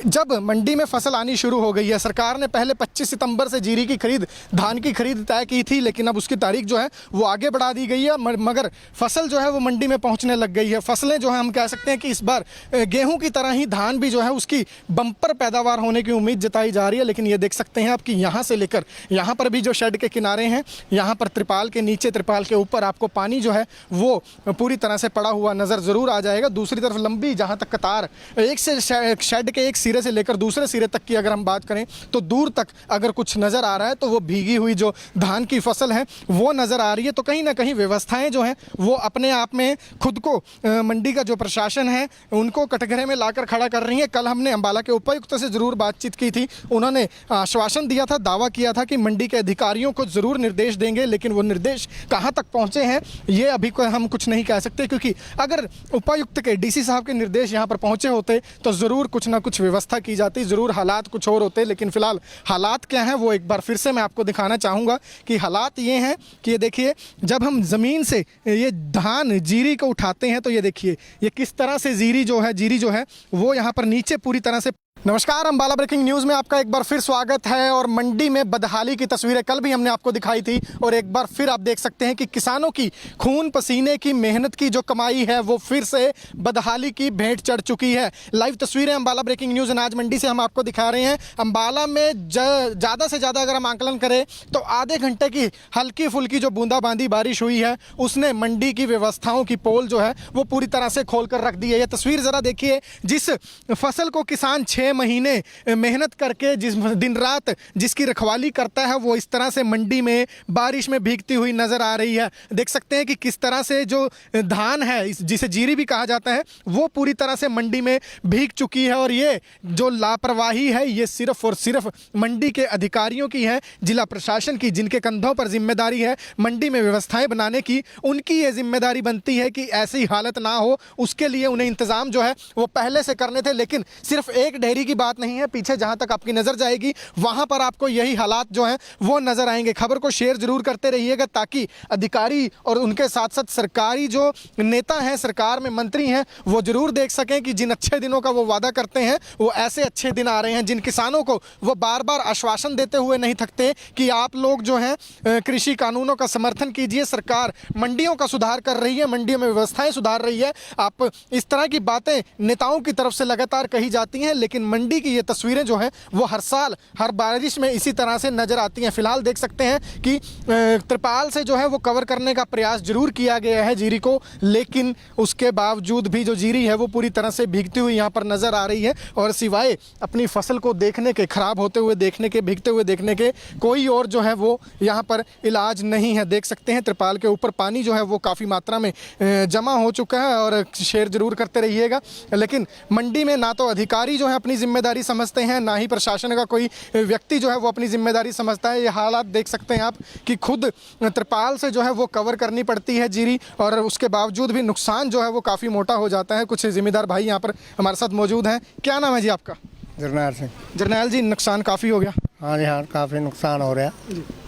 जब मंडी में फसल आनी शुरू हो गई है, सरकार ने पहले 25 सितंबर से जीरी की खरीद, धान की खरीद तय की थी, लेकिन अब उसकी तारीख जो है वो आगे बढ़ा दी गई है। मगर फसल जो है वो मंडी में पहुंचने लग गई है। फसलें जो है हम कह सकते हैं कि इस बार गेहूं की तरह ही धान भी जो है उसकी बम्पर पैदावार होने की उम्मीद जताई जा रही है। लेकिन ये देख सकते हैं आप कि यहाँ से लेकर यहाँ पर भी जो शेड के किनारे हैं, यहाँ पर त्रिपाल के नीचे, त्रिपाल के ऊपर आपको पानी जो है वो पूरी तरह से पड़ा हुआ नज़र ज़रूर आ जाएगा। दूसरी तरफ लंबी जहाँ तक कतार, एक से शेड के एक सिरे से लेकर दूसरे सिरे तक की अगर हम बात करें तो दूर तक अगर कुछ नज़र आ रहा है तो वो भीगी हुई जो धान की फसल है वो नज़र आ रही है। तो कहीं ना कहीं व्यवस्थाएं जो हैं वो अपने आप में खुद को, मंडी का जो प्रशासन है उनको कटघरे में लाकर खड़ा कर रही है। कल हमने अंबाला के उपायुक्त से ज़रूर बातचीत की थी, उन्होंने आश्वासन दिया था, दावा किया था कि मंडी के अधिकारियों को ज़रूर निर्देश देंगे, लेकिन वो निर्देश कहाँ तक पहुँचे हैं ये अभी हम कुछ नहीं कह सकते, क्योंकि अगर उपायुक्त के, डीसी साहब के निर्देश यहाँ पर पहुँचे होते तो ज़रूर कुछ ना कुछ व्यवस्था की जाती, ज़रूर हालात कुछ और होते। लेकिन फ़िलहाल हालात क्या हैं वो एक बार फिर से मैं आपको दिखाना चाहूँगा कि हालात ये हैं कि ये देखिए, जब हम ज़मीन से ये धान जीरी को उठाते हैं तो ये देखिए ये किस तरह से जीरी जो है वो यहाँ पर नीचे पूरी तरह से। नमस्कार, अंबाला ब्रेकिंग न्यूज़ में आपका एक बार फिर स्वागत है। और मंडी में बदहाली की तस्वीरें कल भी हमने आपको दिखाई थी और एक बार फिर आप देख सकते हैं कि किसानों की खून पसीने की मेहनत की जो कमाई है वो फिर से बदहाली की भेंट चढ़ चुकी है। लाइव तस्वीरें अंबाला ब्रेकिंग न्यूज़ अनाज मंडी से हम आपको दिखा रहे हैं। अंबाला में ज़्यादा से ज़्यादा अगर हम आंकलन करें तो आधे घंटे की हल्की फुल्की जो बूंदाबांदी बारिश हुई है उसने मंडी की व्यवस्थाओं की पोल जो है वो पूरी तरह से खोल कर रख दी है। ये तस्वीर ज़रा देखिए, जिस फसल को किसान 6 महीने मेहनत करके जिस दिन रात जिसकी रखवाली करता है वो इस तरह से मंडी में बारिश में भीगती हुई नज़र आ रही है। देख सकते हैं कि किस तरह से जो धान है जिसे जीरी भी कहा जाता है वो पूरी तरह से मंडी में भीग चुकी है। और ये जो लापरवाही है ये सिर्फ और सिर्फ मंडी के अधिकारियों की है, जिला प्रशासन की, जिनके कंधों पर जिम्मेदारी है मंडी में व्यवस्थाएं बनाने की। उनकी ये जिम्मेदारी बनती है कि ऐसी हालत ना हो, उसके लिए उन्हें इंतज़ाम जो है वो पहले से करने थे। लेकिन सिर्फ एक डेयरी की बात नहीं है, पीछे जहां तक आपकी नज़र जाएगी वहां पर आपको यही हालात जो हैं वो नज़र आएंगे। खबर को शेयर जरूर करते रहिएगा ताकि अधिकारी और उनके साथ साथ सरकारी जो नेता हैं, सरकार में मंत्री हैं, वो जरूर देख सकें कि जिन अच्छे दिनों का वो वादा करते हैं वो ऐसे अच्छे दिन आ रहे हैं। जिन किसानों को वो बार बार आश्वासन देते हुए नहीं थकते कि आप लोग जो हैं कृषि कानूनों का समर्थन कीजिए, सरकार मंडियों का सुधार कर रही है, मंडियों में व्यवस्थाएं सुधार रही है। आप इस तरह की बातें नेताओं की तरफ से लगातार कही जाती हैं, लेकिन मंडी की ये तस्वीरें जो हैं वो हर साल हर बारिश में इसी तरह से नज़र आती हैं। फिलहाल देख सकते हैं कि त्रिपाल से जो है वो कवर करने का प्रयास जरूर किया गया है जीरी को, लेकिन उसके बावजूद भी जो जीरी है वो पूरी तरह से भीगती हुई यहाँ पर नज़र आ रही है। और सिवाय अपनी फसल को देखने के, ख़राब होते हुए देखने के, भीगते हुए देखने के, कोई और जो है वो यहाँ पर इलाज नहीं है। देख सकते हैं त्रिपाल के ऊपर पानी जो है वो काफ़ी मात्रा में जमा हो चुका है। और शेयर जरूर करते रहिएगा। लेकिन मंडी में ना तो अधिकारी जो है अपनी जिम्मेदारी समझते हैं, ना ही प्रशासन का कोई व्यक्ति जो है वो अपनी जिम्मेदारी समझता है। ये हालात देख सकते हैं आप कि खुद त्रिपाल से जो है वो कवर करनी पड़ती है जीरी, और उसके बावजूद भी नुकसान जो है वो काफ़ी मोटा हो जाता है। कुछ जिम्मेदार भाई यहाँ पर हमारे साथ मौजूद हैं। क्या नाम है जी आपका? जरनैल सिंह। जरनैल जी, नुकसान काफ़ी हो गया? हाँ जी, हाँ, काफ़ी नुकसान हो रहा।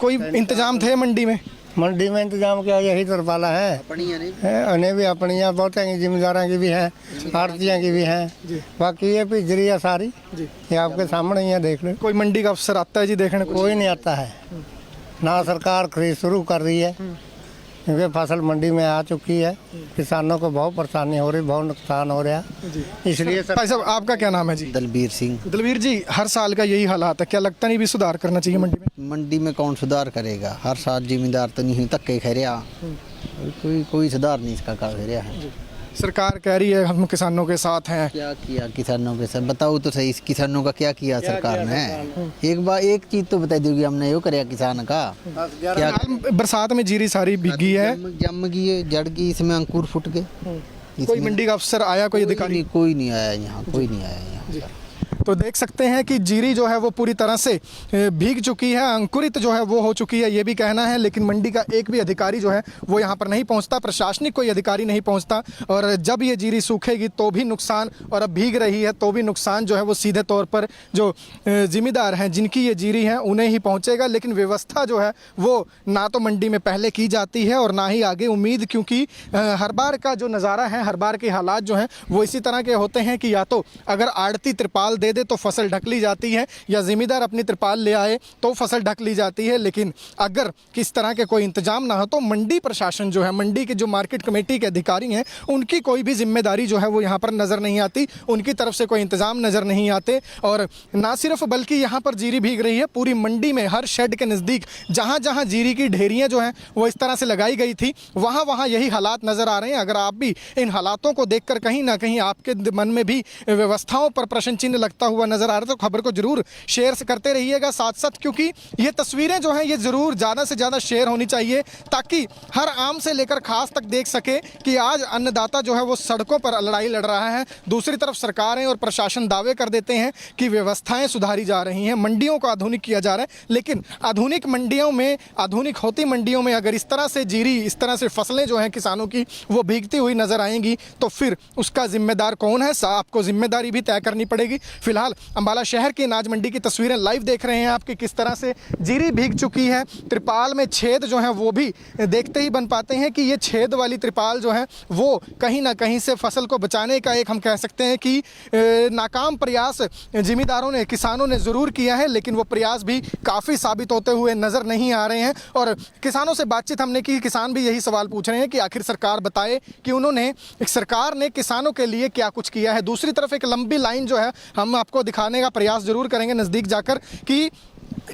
कोई इंतजाम थे मंडी में? मंडी में इंतजाम क्या, यही तरपाला है, उन्हें भी अपनी बहुत जिम्मेदार की भी हैं, आड़तियाँ की भी हैं। बाकी ये पिजरी है सारी, ये आपके सामने ही है, देख लो। कोई मंडी का अफसर आता है जी देखने? कोई नहीं आता है, ना सरकार खरीद शुरू कर रही है, क्योंकि फसल मंडी में आ चुकी है। किसानों को बहुत परेशानी हो रही, बहुत नुकसान हो रहा है। इसलिए भाई साहब, आपका क्या नाम है जी? दलबीर सिंह। दलबीर जी, हर साल का यही हालात है, क्या लगता नहीं भी सुधार करना चाहिए मंडी में? मंडी में कौन सुधार करेगा? हर साल जिम्मेदार तो नहीं धक्के खा रहा, कोई सुधार नहीं इसका कर रहा है। सरकार कह रही है हम किसानों के साथ हैं। क्या किया किसानों के साथ? बताओ तो सही, किसानों का क्या किया सरकार ने? एक बार एक चीज तो बता दोगी, हमने यो कराया किसान का क्या? बरसात में जीरी सारी भीगी है, जम गई है, जड़ गई, इसमें अंकुर फूट गए, कोई मंडी का अफसर आया, कोई अधिकारी? कोई नहीं आया यहाँ, कोई नहीं आया यहाँ। तो देख सकते हैं कि जीरी जो है वो पूरी तरह से भीग चुकी है, अंकुरित जो है वो हो चुकी है, ये भी कहना है। लेकिन मंडी का एक भी अधिकारी जो है वो यहाँ पर नहीं पहुँचता, प्रशासनिक कोई अधिकारी नहीं पहुँचता। और जब ये जीरी सूखेगी तो भी नुकसान, और अब भीग रही है तो भी नुकसान जो है वो सीधे तौर पर जो जिम्मेदार हैं, जिनकी ये जीरी है, उन्हें ही पहुँचेगा। लेकिन व्यवस्था जो है वो ना तो मंडी में पहले की जाती है और ना ही आगे उम्मीद, क्योंकि हर बार का जो नज़ारा है, हर बार के हालात जो हैं वो इसी तरह के होते हैं कि या तो अगर आड़ती तिरपाल दे तो फसल ढक ली जाती है, या जिम्मेदार अपनी तिरपाल ले आए तो फसल ढक ली जाती है। लेकिन अगर किस तरह के कोई इंतजाम ना हो तो मंडी प्रशासन जो है, मंडी के जो मार्केट कमेटी के अधिकारी हैं, उनकी कोई भी जिम्मेदारी जो है वो यहाँ पर नज़र नहीं आती, उनकी तरफ से कोई इंतजाम नज़र नहीं आते। और ना सिर्फ बल्कि यहाँ पर जीरी भीग रही है, पूरी मंडी में हर शेड के नज़दीक जहाँ जहाँ जीरी की ढेरियाँ जो हैं वो इस तरह से लगाई गई थी, वहाँ वहाँ यही हालात नज़र आ रहे हैं। अगर आप भी इन हालातों को देखकर कहीं ना कहीं आपके मन में भी व्यवस्थाओं पर प्रश्न चिन्ह लगता हुआ नजर आ रहा है तो खबर को जरूर शेयर करते रहिएगा साथ साथ, क्योंकि ये तस्वीरें जो हैं ये जरूर ज़्यादा से ज़्यादा शेयर होनी चाहिए, ताकि हर आम से लेकर खास तक देख सके कि आज अन्नदाता जो है वो सड़कों पर लड़ाई लड़ रहा है। दूसरी तरफ सरकारें और प्रशासन दावे कर देते हैं कि व्यवस्थाएं सुधारी जा रही हैं, मंडियों को आधुनिक किया जा रहा है। लेकिन आधुनिक मंडियों में, आधुनिक होती मंडियों में अगर इस तरह से जीरी, इस तरह से फसलें जो हैं किसानों की वो भीगती हुई नजर आएंगी तो फिर उसका जिम्मेदार कौन है? आपको जिम्मेदारी भी तय करनी पड़ेगी। फिलहाल अंबाला शहर की अनाज मंडी की तस्वीरें लाइव देख रहे हैं आपकी, किस तरह से जीरी भीग चुकी है। त्रिपाल में छेद जो है वो भी देखते ही बन पाते हैं कि ये छेद वाली त्रिपाल जो है वो कहीं ना कहीं से फसल को बचाने का एक, हम कह सकते हैं कि नाकाम प्रयास जिम्मेदारों ने, किसानों ने ज़रूर किया है, लेकिन वो प्रयास भी काफ़ी साबित होते हुए नज़र नहीं आ रहे हैं। और किसानों से बातचीत हमने की, किसान भी यही सवाल पूछ रहे हैं कि आखिर सरकार बताए कि उन्होंने, सरकार ने किसानों के लिए क्या कुछ किया है। दूसरी तरफ एक लंबी लाइन जो है हम आपको दिखाने का प्रयास जरूर करेंगे नज़दीक जाकर कि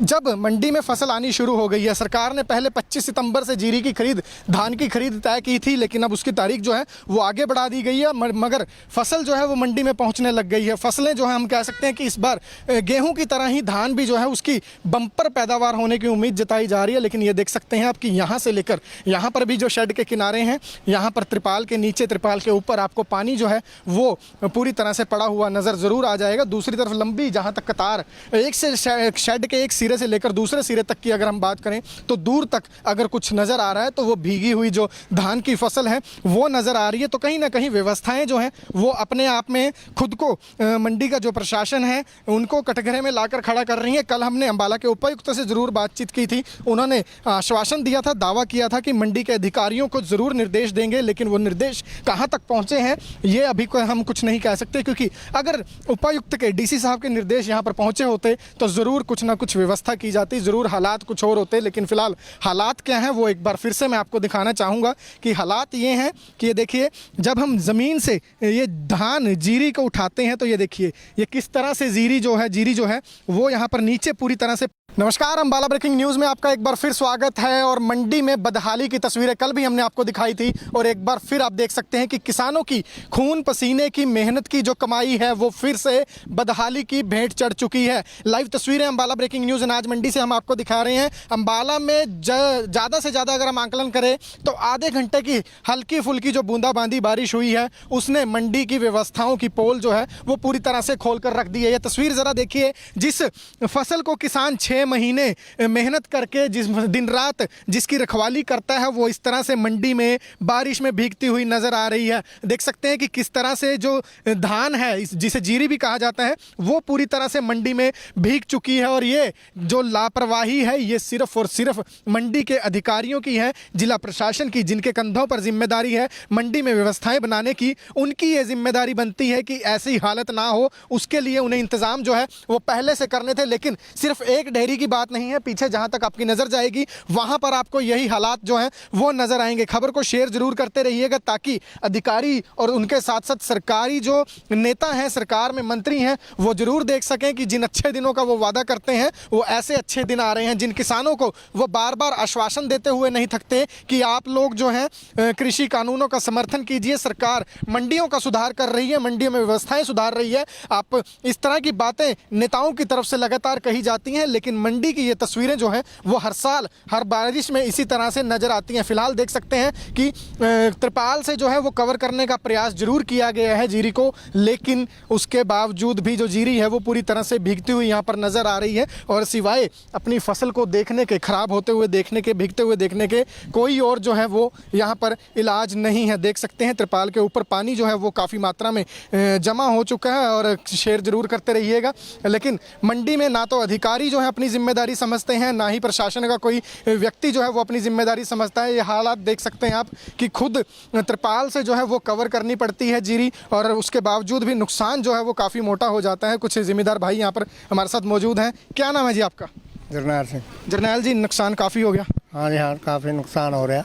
जब मंडी में फसल आनी शुरू हो गई है, सरकार ने पहले 25 सितंबर से जीरी की खरीद, धान की खरीद तय की थी, लेकिन अब उसकी तारीख जो है वो आगे बढ़ा दी गई है, मगर फसल जो है वो मंडी में पहुंचने लग गई है। फसलें जो है, हम कह सकते हैं कि इस बार गेहूं की तरह ही धान भी जो है उसकी बम्पर पैदावार होने की उम्मीद जताई जा रही है। लेकिन ये देख सकते हैं आप कि यहाँ से लेकर यहाँ पर भी जो शेड के किनारे हैं, यहाँ पर त्रिपाल के नीचे, त्रिपाल के ऊपर आपको पानी जो है वो पूरी तरह से पड़ा हुआ नज़र ज़रूर आ जाएगा। दूसरी तरफ लंबी जहाँ तक कतार, एक से शेड के एक सिरे से लेकर दूसरे सिरे तक की अगर हम बात करें तो दूर तक अगर कुछ नज़र आ रहा है तो वो भीगी हुई जो धान की फसल है वो नज़र आ रही है। तो कहीं ना कहीं व्यवस्थाएं जो हैं वो अपने आप में खुद को, मंडी का जो प्रशासन है उनको कटघरे में लाकर खड़ा कर रही है। कल हमने अंबाला के उपायुक्त से ज़रूर बातचीत की थी, उन्होंने आश्वासन दिया था, दावा किया था कि मंडी के अधिकारियों को ज़रूर निर्देश देंगे, लेकिन वो निर्देश कहाँ तक पहुँचे हैं ये अभी हम कुछ नहीं कह सकते, क्योंकि अगर उपायुक्त के, डीसी साहब के निर्देश यहाँ पर पहुँचे होते तो ज़रूर कुछ ना कुछ व्यवस्था की जाती, ज़रूर हालात कुछ और होते। लेकिन फ़िलहाल हालात क्या हैं वो एक बार फिर से मैं आपको दिखाना चाहूँगा कि हालात ये हैं कि ये देखिए, जब हम ज़मीन से ये धान जीरी को उठाते हैं तो ये देखिए ये किस तरह से जीरी जो है वो यहाँ पर नीचे पूरी तरह से। नमस्कार, अंबाला ब्रेकिंग न्यूज़ में आपका एक बार फिर स्वागत है। और मंडी में बदहाली की तस्वीरें कल भी हमने आपको दिखाई थी और एक बार फिर आप देख सकते हैं कि किसानों की खून पसीने की मेहनत की जो कमाई है वो फिर से बदहाली की भेंट चढ़ चुकी है। लाइव तस्वीरें अंबाला ब्रेकिंग न्यूज़ अनाज मंडी से हम आपको दिखा रहे हैं। अंबाला में ज़्यादा से ज़्यादा अगर हम आंकलन करें तो आधे घंटे की हल्की फुल्की जो बूंदाबांदी बारिश हुई है उसने मंडी की व्यवस्थाओं की पोल जो है वो पूरी तरह से खोल कर रख दी है। ये तस्वीर ज़रा देखिए, जिस फसल को किसान 6 महीने मेहनत करके, जिस दिन रात जिसकी रखवाली करता है, वो इस तरह से मंडी में बारिश में भीगती हुई नज़र आ रही है। देख सकते हैं कि किस तरह से जो धान है, जिसे जीरी भी कहा जाता है, वो पूरी तरह से मंडी में भीग चुकी है। और ये जो लापरवाही है ये सिर्फ और सिर्फ मंडी के अधिकारियों की है, जिला प्रशासन की, जिनके कंधों पर जिम्मेदारी है मंडी में व्यवस्थाएं बनाने की। उनकी ये जिम्मेदारी बनती है कि ऐसी हालत ना हो, उसके लिए उन्हें इंतज़ाम जो है वो पहले से करने थे। लेकिन सिर्फ एक डेयरी की बात नहीं है, पीछे जहां तक आपकी नज़र जाएगी वहां पर आपको यही हालात जो हैं वो नज़र आएंगे। खबर को शेयर जरूर करते रहिएगा ताकि अधिकारी और उनके साथ साथ सरकारी जो नेता हैं, सरकार में मंत्री हैं, वो जरूर देख सकें कि जिन अच्छे दिनों का वो वादा करते हैं वो ऐसे अच्छे दिन आ रहे हैं। जिन किसानों को वो बार बार आश्वासन देते हुए नहीं थकते कि आप लोग जो हैं कृषि कानूनों का समर्थन कीजिए, सरकार मंडियों का सुधार कर रही है, मंडियों में व्यवस्थाएं सुधार रही है। आप इस तरह की बातें नेताओं की तरफ से लगातार कही जाती हैं, लेकिन मंडी की ये तस्वीरें जो हैं वो हर साल हर बारिश में इसी तरह से नज़र आती हैं। फिलहाल देख सकते हैं कि त्रिपाल से जो है वो कवर करने का प्रयास जरूर किया गया है जीरी को, लेकिन उसके बावजूद भी जो जीरी है वो पूरी तरह से भीगती हुई यहाँ पर नज़र आ रही है। और सिवाय अपनी फसल को देखने के, ख़राब होते हुए देखने के, भीगते हुए देखने के, कोई और जो है वो यहाँ पर इलाज नहीं है। देख सकते हैं त्रिपाल के ऊपर पानी जो है वो काफ़ी मात्रा में जमा हो चुका है। और शेयर जरूर करते रहिएगा, लेकिन मंडी में ना तो अधिकारी जो है अपनी जिम्मेदारी समझते हैं, ना ही प्रशासन का कोई व्यक्ति जो है वो अपनी जिम्मेदारी समझता है। ये हालात देख सकते हैं आप कि खुद त्रिपाल से जो है वो कवर करनी पड़ती है जीरी, और उसके बावजूद भी नुकसान जो है वो काफ़ी मोटा हो जाता है। कुछ जिम्मेदार भाई यहाँ पर हमारे साथ मौजूद हैं। क्या नाम है जी आपका? जरनैल सिंह। जरनैल जी, नुकसान काफ़ी हो गया? हाँ जी, हाँ, काफ़ी नुकसान हो रहा।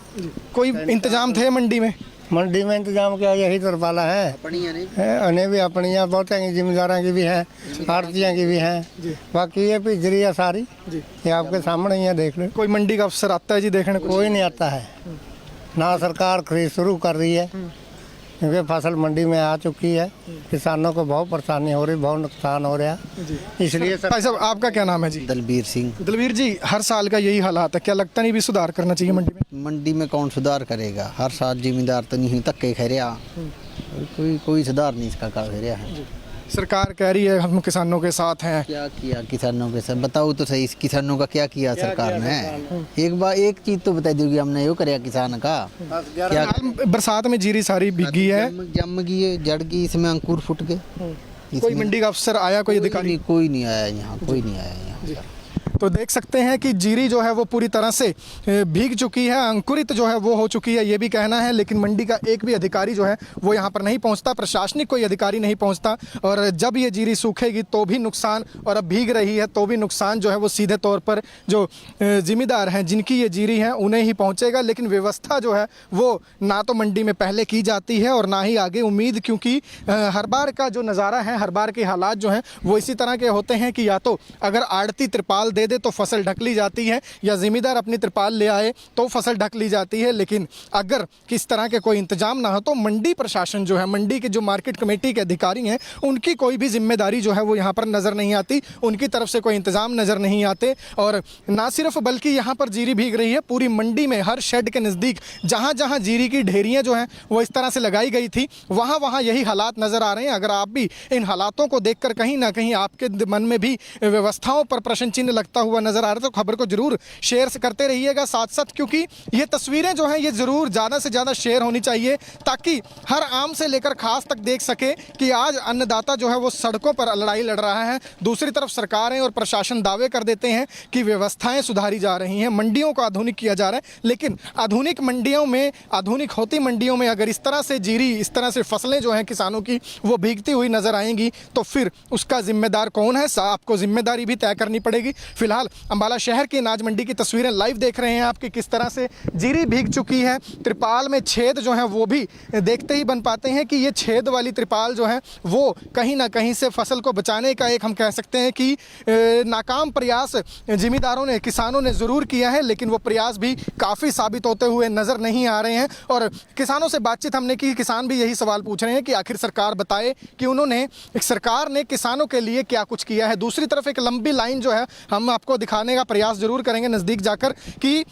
कोई इंतजाम थे मंडी में? मंडी में इंतजाम क्या, यही तरपाला है, उन्हें भी अपनी बहुत जिम्मेदारों की भी है, आड़तियों की भी है। बाकी ये पिजरी है सारी, ये आपके सामने ही है, देख लो। कोई मंडी का अफसर आता है जी देखने को? कोई नहीं आता है, ना सरकार खरीद शुरू कर रही है, क्योंकि फसल मंडी में आ चुकी है। किसानों को बहुत परेशानी हो रही, बहुत नुकसान हो रहा है, इसलिए भाई साहब आपका क्या नाम है जी? दलबीर सिंह। दलबीर जी, हर साल का यही हालात है, क्या लगता नहीं भी सुधार करना चाहिए मंडी में? मंडी में कौन सुधार करेगा? हर साल जिम्मेदार तो नहीं, धक्के खा रहा, कोई सुधार नहीं इसका कर रहा है। सरकार कह रही है हम किसानों के साथ हैं। क्या किया किसानों के साथ? बताओ तो सही, किसानों का क्या किया सरकार ने? एक चीज तो बता दोगी हमने यो कराया किसान का? क्या बरसात में जीरी सारी भीगी है, जम गई है, जड़ गई, इसमें अंकुर फूट गए। कोई मंडी का अफसर आया, कोई अधिकारी? कोई नहीं आया यहाँ, कोई नहीं आया यहाँ। तो देख सकते हैं कि जीरी जो है वो पूरी तरह से भीग चुकी है, अंकुरित जो है वो हो चुकी है, ये भी कहना है। लेकिन मंडी का एक भी अधिकारी जो है वो यहाँ पर नहीं पहुँचता, प्रशासनिक कोई अधिकारी नहीं पहुँचता। और जब ये जीरी सूखेगी तो भी नुकसान, और अब भीग रही है तो भी नुकसान जो है वो सीधे तौर पर जो जिम्मेदार हैं जिनकी ये जीरी है उन्हें ही पहुँचेगा। लेकिन व्यवस्था जो है वो ना तो मंडी में पहले की जाती है और ना ही आगे उम्मीद, क्योंकि हर बार का जो नज़ारा है, हर बार के हालात जो हैं वो इसी तरह के होते हैं कि या तो अगर आड़ती त्रिपाल दे तो फसल ढक ली जाती है, या जिम्मेदार अपनी त्रिपाल ले आए तो फसल ढक ली जाती है। लेकिन अगर किस तरह के कोई इंतजाम ना हो तो मंडी प्रशासन जो है, मंडी के जो मार्केट कमेटी के अधिकारी हैं, उनकी कोई भी जिम्मेदारी जो है वो यहाँ पर नज़र नहीं आती, उनकी तरफ से कोई इंतजाम नज़र नहीं आते। और ना सिर्फ बल्कि यहाँ पर जीरी भीग रही है, पूरी मंडी में हर शेड के नज़दीक जहाँ जहाँ जीरी की ढेरियाँ जो हैं वो इस तरह से लगाई गई थी, वहाँ वहाँ यही हालात नज़र आ रहे हैं। अगर आप भी इन हालातों को देखकर कहीं ना कहीं आपके मन में भी व्यवस्थाओं पर प्रश्न चिन्ह लगता हुआ नजर आ रहा है तो खबर को जरूर शेयर करते रहिएगा साथ साथ, क्योंकि ये तस्वीरें जो हैं ये जरूर ज़्यादा से ज़्यादा शेयर होनी चाहिए, ताकि हर आम से लेकर खास तक देख सके कि आज अन्नदाता जो है वो सड़कों पर लड़ाई लड़ रहा है। दूसरी तरफ सरकारें और प्रशासन दावे कर देते हैं कि व्यवस्थाएं सुधारी जा रही हैं, मंडियों को आधुनिक किया जा रहा है। लेकिन आधुनिक मंडियों में, आधुनिक होती मंडियों में अगर इस तरह से जीरी, इस तरह से फसलें जो हैं किसानों की वो भीगती हुई नजर आएंगी तो फिर उसका जिम्मेदार कौन है? आपको जिम्मेदारी भी तय करनी पड़ेगी। फिलहाल अंबाला शहर की अनाज मंडी की तस्वीरें लाइव देख रहे हैं आप कि किस तरह से जीरी भीग चुकी है। त्रिपाल में छेद जो हैं वो भी देखते ही बन पाते हैं कि ये छेद वाली त्रिपाल जो है वो कहीं ना कहीं से फसल को बचाने का एक हम कह सकते हैं कि नाकाम प्रयास जिम्मेदारों ने, किसानों ने ज़रूर किया है, लेकिन वो प्रयास भी काफ़ी साबित होते हुए नज़र नहीं आ रहे हैं। और किसानों से बातचीत हमने की, किसान भी यही सवाल पूछ रहे हैं कि आखिर सरकार बताए कि उन्होंने, सरकार ने किसानों के लिए क्या कुछ किया है। दूसरी तरफ एक लंबी लाइन जो है हम आपको दिखाने का प्रयास जरूर करेंगे नज़दीक जाकर कि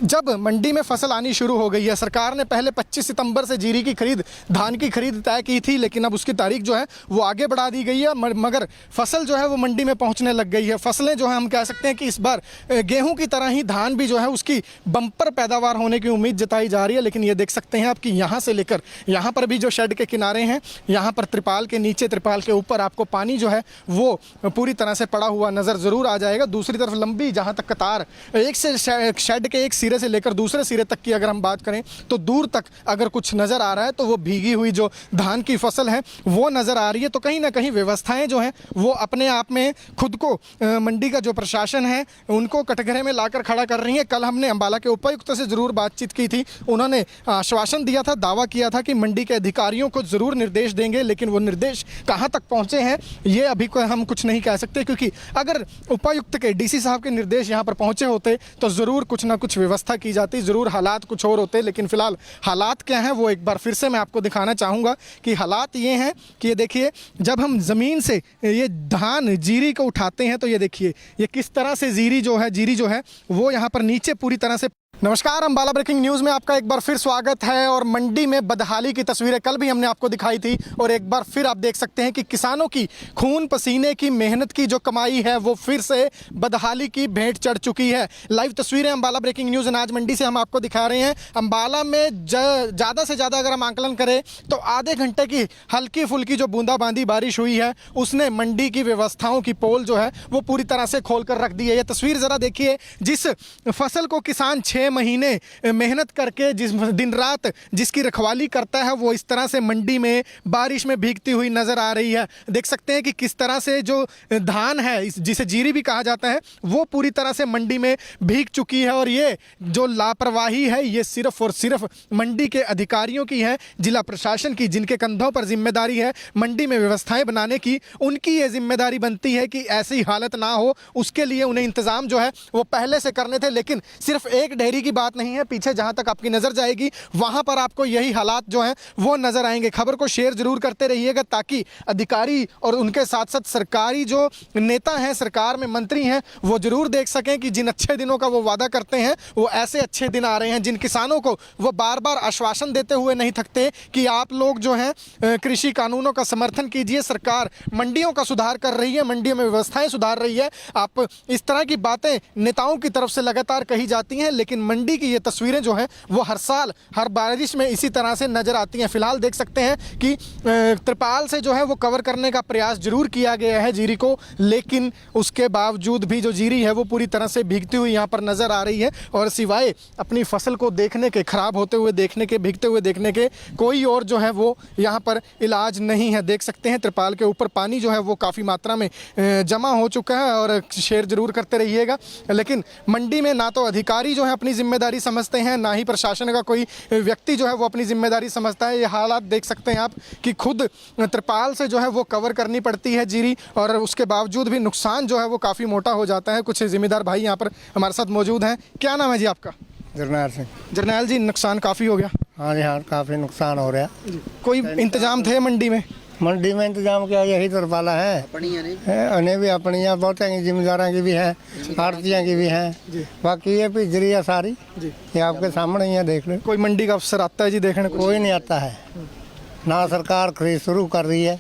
जब मंडी में फसल आनी शुरू हो गई है, सरकार ने पहले 25 सितंबर से जीरी की खरीद, धान की खरीद तय की थी, लेकिन अब उसकी तारीख जो है वो आगे बढ़ा दी गई है। मगर फसल जो है वो मंडी में पहुंचने लग गई है। फसलें जो है हम कह सकते हैं कि इस बार गेहूं की तरह ही धान भी जो है उसकी बम्पर पैदावार होने की उम्मीद जताई जा रही है। लेकिन ये देख सकते हैं आप कि यहाँ से लेकर यहाँ पर भी जो शेड के किनारे हैं, यहाँ पर त्रिपाल के नीचे, त्रिपाल के ऊपर आपको पानी जो है वो पूरी तरह से पड़ा हुआ नज़र ज़रूर आ जाएगा। दूसरी तरफ लंबी जहाँ तक कतार, एक से शेड के एक सिरे से लेकर दूसरे सिरे तक की अगर हम बात करें तो दूर तक अगर कुछ नज़र आ रहा है तो वो भीगी हुई जो धान की फसल है वो नज़र आ रही है। तो कहीं ना कहीं व्यवस्थाएं जो हैं वो अपने आप में खुद को, मंडी का जो प्रशासन है उनको कटघरे में लाकर खड़ा कर रही है। कल हमने अंबाला के उपायुक्त से ज़रूर बातचीत की थी, उन्होंने आश्वासन दिया था, दावा किया था कि मंडी के अधिकारियों को ज़रूर निर्देश देंगे, लेकिन वो निर्देश कहाँ तक पहुँचे हैं ये अभी हम कुछ नहीं कह सकते, क्योंकि अगर उपायुक्त के, डीसी साहब के निर्देश यहाँ पर पहुँचे होते तो ज़रूर कुछ ना कुछ व्यवस्था की जाती, ज़रूर हालात कुछ और होते, लेकिन फ़िलहाल हालात क्या हैं वो एक बार फिर से मैं आपको दिखाना चाहूँगा कि हालात ये हैं कि ये देखिए, जब हम ज़मीन से ये धान जीरी को उठाते हैं तो ये देखिए ये किस तरह से जीरी जो है वो यहाँ पर नीचे पूरी तरह से। नमस्कार, अम्बाला ब्रेकिंग न्यूज़ में आपका एक बार फिर स्वागत है। और मंडी में बदहाली की तस्वीरें कल भी हमने आपको दिखाई थी और एक बार फिर आप देख सकते हैं कि किसानों की खून पसीने की मेहनत की जो कमाई है वो फिर से बदहाली की भेंट चढ़ चुकी है। लाइव तस्वीरें अम्बाला ब्रेकिंग न्यूज़ अनाज मंडी से हम आपको दिखा रहे हैं। अम्बाला में ज़्यादा से ज़्यादा अगर हम आंकलन करें तो आधे घंटे की हल्की फुल्की जो बूंदाबांदी बारिश हुई है उसने मंडी की व्यवस्थाओं की पोल जो है वो पूरी तरह से खोल कर रख दी है। ये तस्वीर ज़रा देखिए, जिस फसल को किसान 6 महीने मेहनत करके जिस दिन रात जिसकी रखवाली करता है वो इस तरह से मंडी में बारिश में भीगती हुई नजर आ रही है। देख सकते हैं कि किस तरह से जो धान है जिसे जीरी भी कहा जाता है वो पूरी तरह से मंडी में भीग चुकी है। और ये जो लापरवाही है ये सिर्फ और सिर्फ मंडी के अधिकारियों की है, जिला प्रशासन की, जिनके कंधों पर जिम्मेदारी है मंडी में व्यवस्थाएं बनाने की। उनकी ये जिम्मेदारी बनती है कि ऐसी हालत ना हो, उसके लिए उन्हें इंतजाम जो है वो पहले से करने थे। लेकिन सिर्फ एक डेयरी की बात नहीं है, पीछे जहां तक आपकी नजर जाएगी वहां पर आपको यही हालात जो हैं वो नजर आएंगे। खबर को शेयर जरूर करते रहिएगा ताकि अधिकारी और उनके साथ साथ सरकारी जो नेता हैं, सरकार में मंत्री हैं, वो जरूर देख सकें कि जिन अच्छे दिनों का वो वादा करते हैं वो ऐसे अच्छे दिन आ रहे हैं। जिन किसानों को वो बार बार आश्वासन देते हुए नहीं थकते कि आप लोग जो हैं कृषि कानूनों का समर्थन कीजिए, सरकार मंडियों का सुधार कर रही है, मंडियों में व्यवस्थाएं सुधार रही है। आप इस तरह की बातें नेताओं की तरफ से लगातार कही जाती हैं, लेकिन मंडी की ये तस्वीरें जो हैं वो हर साल हर बारिश में इसी तरह से नजर आती हैं। फिलहाल देख सकते हैं कि त्रिपाल से जो है वो कवर करने का प्रयास जरूर किया गया है जीरी को, लेकिन उसके बावजूद भी जो जीरी है वो पूरी तरह से भीगती हुई यहाँ पर नजर आ रही है। और सिवाय अपनी फसल को देखने के, खराब होते हुए देखने के, भीगते हुए देखने के, कोई और जो है वो यहाँ पर इलाज नहीं है। देख सकते हैं त्रिपाल के ऊपर पानी जो है वो काफ़ी मात्रा में जमा हो चुका है। और शेयर जरूर करते रहिएगा। लेकिन मंडी में ना तो अधिकारी जो है अपनी जिम्मेदारी समझते हैं, ना ही प्रशासन का कोई व्यक्ति जो है वो अपनी जिम्मेदारी समझता है। ये हालात देख सकते हैं आप कि खुद त्रिपाल से जो है वो कवर करनी पड़ती है जीरी, और उसके बावजूद भी नुकसान जो है वो काफ़ी मोटा हो जाता है। कुछ जिम्मेदार भाई यहाँ पर हमारे साथ मौजूद हैं। क्या नाम है जी आपका? जरनैल सिंह। जरनैल जी, नुकसान काफ़ी हो गया? हाँ जी, हाँ, काफ़ी नुकसान हो रहा। कोई इंतजाम थे मंडी में? मंडी में इंतजाम क्या, यही तरपाला है, उन्हें भी अपनी बहुत जिम्मेदार की भी हैं, आड़तियाँ की भी हैं। बाकी ये पिजरी है सारी, ये आपके सामने ही है, देख लो। कोई मंडी का अफसर आता है जी देखने? कोई नहीं आता है, ना सरकार खरीद शुरू कर रही है,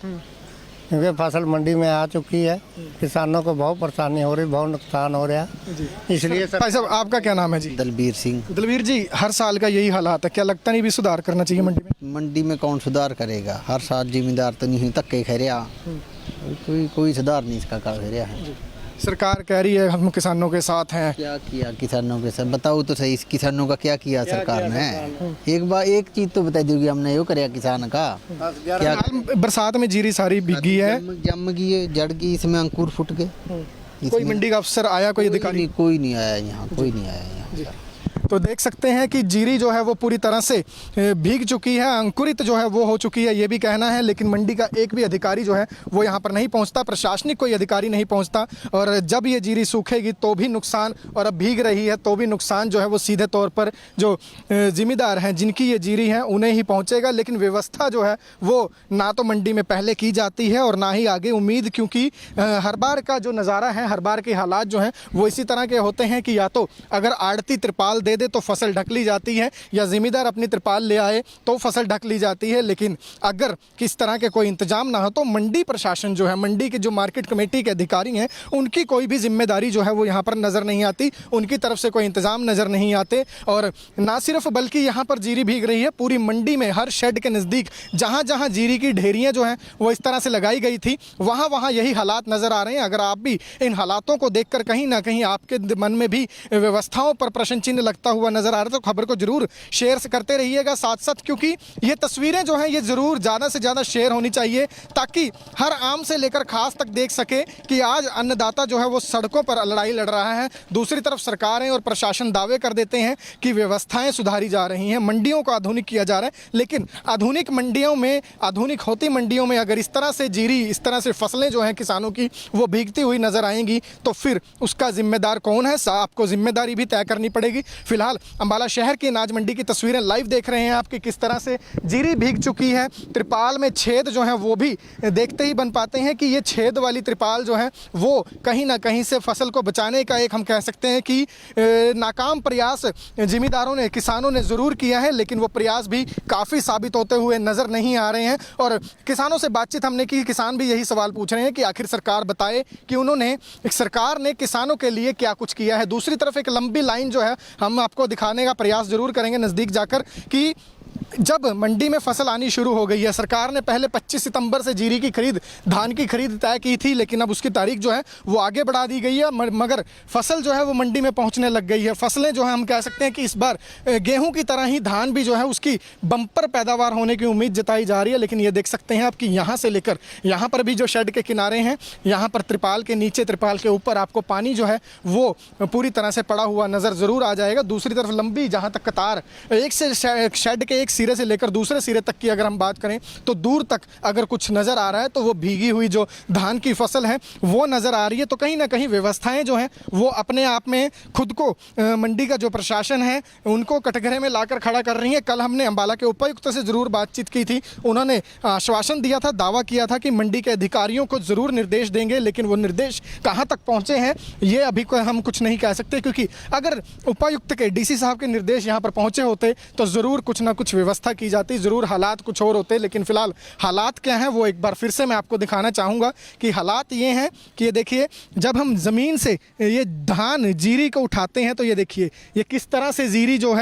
क्योंकि फसल मंडी में आ चुकी है। किसानों को बहुत परेशानी हो रही, बहुत नुकसान हो रहा है। इसलिए भाई साहब, आपका क्या नाम है जी? दलबीर सिंह। दलबीर जी, हर साल का यही हालात है, क्या लगता नहीं भी सुधार करना चाहिए मंडी में? मंडी में कौन सुधार करेगा? हर साल जिम्मेदार तो नहीं, धक्के खा रहा, कोई सुधार नहीं इसका कर रहा है। सरकार कह रही है हम किसानों के साथ हैं। क्या किया किसानों के साथ? बताओ तो सही, किसानों का क्या किया सरकार ने? एक बार एक चीज तो बता दोगी हमने यो कराया किसान का क्या? बरसात में जीरी सारी भीगी है, जम गई है, जड़ गई, इसमें अंकुर फूट गए। कोई मंडी का अफसर आया, कोई अधिकारी? कोई नहीं आया यहाँ, कोई नहीं आया यहाँ। तो देख सकते हैं कि जीरी जो है वो पूरी तरह से भीग चुकी है, अंकुरित जो है वो हो चुकी है, ये भी कहना है। लेकिन मंडी का एक भी अधिकारी जो है वो यहाँ पर नहीं पहुँचता, प्रशासनिक कोई अधिकारी नहीं पहुँचता। और जब ये जीरी सूखेगी तो भी नुकसान, और अब भीग रही है तो भी नुकसान जो है वो सीधे तौर पर जो जिम्मेदार हैं, जिनकी ये जीरी है, उन्हें ही पहुँचेगा। लेकिन व्यवस्था जो है वो ना तो मंडी में पहले की जाती है और ना ही आगे उम्मीद, क्योंकि हर बार का जो नज़ारा है, हर बार के हालात जो हैं वो इसी तरह के होते हैं कि या तो अगर आड़ती त्रिपाल दे तो फसल ढक ली जाती है, या जिम्मेदार अपनी त्रिपाल ले आए तो फसल ढक ली जाती है। लेकिन अगर किस तरह के कोई इंतजाम ना हो तो मंडी प्रशासन जो है, मंडी के जो मार्केट कमेटी के अधिकारी हैं, उनकी कोई भी जिम्मेदारी जो है वो यहाँ पर नज़र नहीं आती, उनकी तरफ से कोई इंतजाम नज़र नहीं आते। और ना सिर्फ बल्कि यहाँ पर जीरी भीग रही है, पूरी मंडी में हर शेड के नज़दीक जहाँ जहाँ जीरी की ढेरियाँ जो हैं वो इस तरह से लगाई गई थी, वहाँ वहाँ यही हालात नज़र आ रहे हैं। अगर आप भी इन हालातों को देखकर कहीं ना कहीं आपके मन में भी व्यवस्थाओं पर प्रश्न चिन्ह लगता हुआ नजर आ रहा है तो खबर को जरूर शेयर करते रहिएगा साथ साथ, क्योंकि ये तस्वीरें जो हैं ये जरूर ज़्यादा से ज़्यादा शेयर होनी चाहिए ताकि हर आम से लेकर खास तक देख सके कि आज अन्नदाता जो है वो सड़कों पर लड़ाई लड़ रहा है। दूसरी तरफ सरकारें और प्रशासन दावे कर देते हैं कि व्यवस्थाएं सुधारी जा रही हैं, मंडियों को आधुनिक किया जा रहा है। लेकिन आधुनिक मंडियों में, आधुनिक होती मंडियों में अगर इस तरह से जीरी, इस तरह से फसलें जो हैं किसानों की वो भीगती हुई नजर आएंगी तो फिर उसका जिम्मेदार कौन है? आपको जिम्मेदारी भी तय करनी पड़ेगी। फिलहाल फिलहाल अंबाला शहर की अनाज मंडी की तस्वीरें लाइव देख रहे हैं आपकी, किस तरह से जीरी भीग चुकी है। त्रिपाल में छेद जो है वो भी देखते ही बन पाते हैं कि ये छेद वाली त्रिपाल जो है वो कहीं ना कहीं से फसल को बचाने का एक हम कह सकते हैं कि नाकाम प्रयास जिमीदारों ने, किसानों ने ज़रूर किया है, लेकिन वो प्रयास भी काफ़ी साबित होते हुए नज़र नहीं आ रहे हैं। और किसानों से बातचीत हमने की, किसान भी यही सवाल पूछ रहे हैं कि आखिर सरकार बताए कि उन्होंने, सरकार ने किसानों के लिए क्या कुछ किया है। दूसरी तरफ एक लंबी लाइन जो है हम आपको दिखाने का प्रयास ज़रूर करेंगे नज़दीक जाकर कि जब मंडी में फसल आनी शुरू हो गई है, सरकार ने पहले 25 सितंबर से जीरी की खरीद, धान की खरीद तय की थी, लेकिन अब उसकी तारीख जो है वो आगे बढ़ा दी गई है, मगर फसल जो है वो मंडी में पहुंचने लग गई है। फसलें जो है हम कह सकते हैं कि इस बार गेहूं की तरह ही धान भी जो है उसकी बम्पर पैदावार होने की उम्मीद जताई जा रही है। लेकिन ये देख सकते हैं आप कि यहाँ से लेकर यहाँ पर भी जो शेड के किनारे हैं, यहाँ पर त्रिपाल के नीचे, त्रिपाल के ऊपर आपको पानी जो है वो पूरी तरह से पड़ा हुआ नज़र ज़रूर आ जाएगा। दूसरी तरफ लंबी जहाँ तक कतार, एक से शेड के एक सिरे से लेकर दूसरे सिरे तक की अगर हम बात करें तो दूर तक अगर कुछ नज़र आ रहा है तो वो भीगी हुई जो धान की फसल है वो नज़र आ रही है। तो कहीं ना कहीं व्यवस्थाएं जो हैं वो अपने आप में खुद को, मंडी का जो प्रशासन है उनको कटघरे में लाकर खड़ा कर रही है। कल हमने अंबाला के उपायुक्त से ज़रूर बातचीत की थी, उन्होंने आश्वासन दिया था, दावा किया था कि मंडी के अधिकारियों को ज़रूर निर्देश देंगे, लेकिन वो निर्देश कहाँ तक पहुँचे हैं ये अभी हम कुछ नहीं कह सकते, क्योंकि अगर उपायुक्त के, डीसी साहब के निर्देश यहाँ पर पहुँचे होते तो ज़रूर कुछ ना कुछ व्यवस्था की जाती, ज़रूर हालात कुछ और होते। लेकिन फ़िलहाल हालात क्या हैं वो एक बार फिर से मैं आपको दिखाना चाहूँगा कि हालात ये हैं कि ये देखिए, जब हम ज़मीन से ये धान जीरी को उठाते हैं तो ये देखिए ये किस तरह से जीरी जो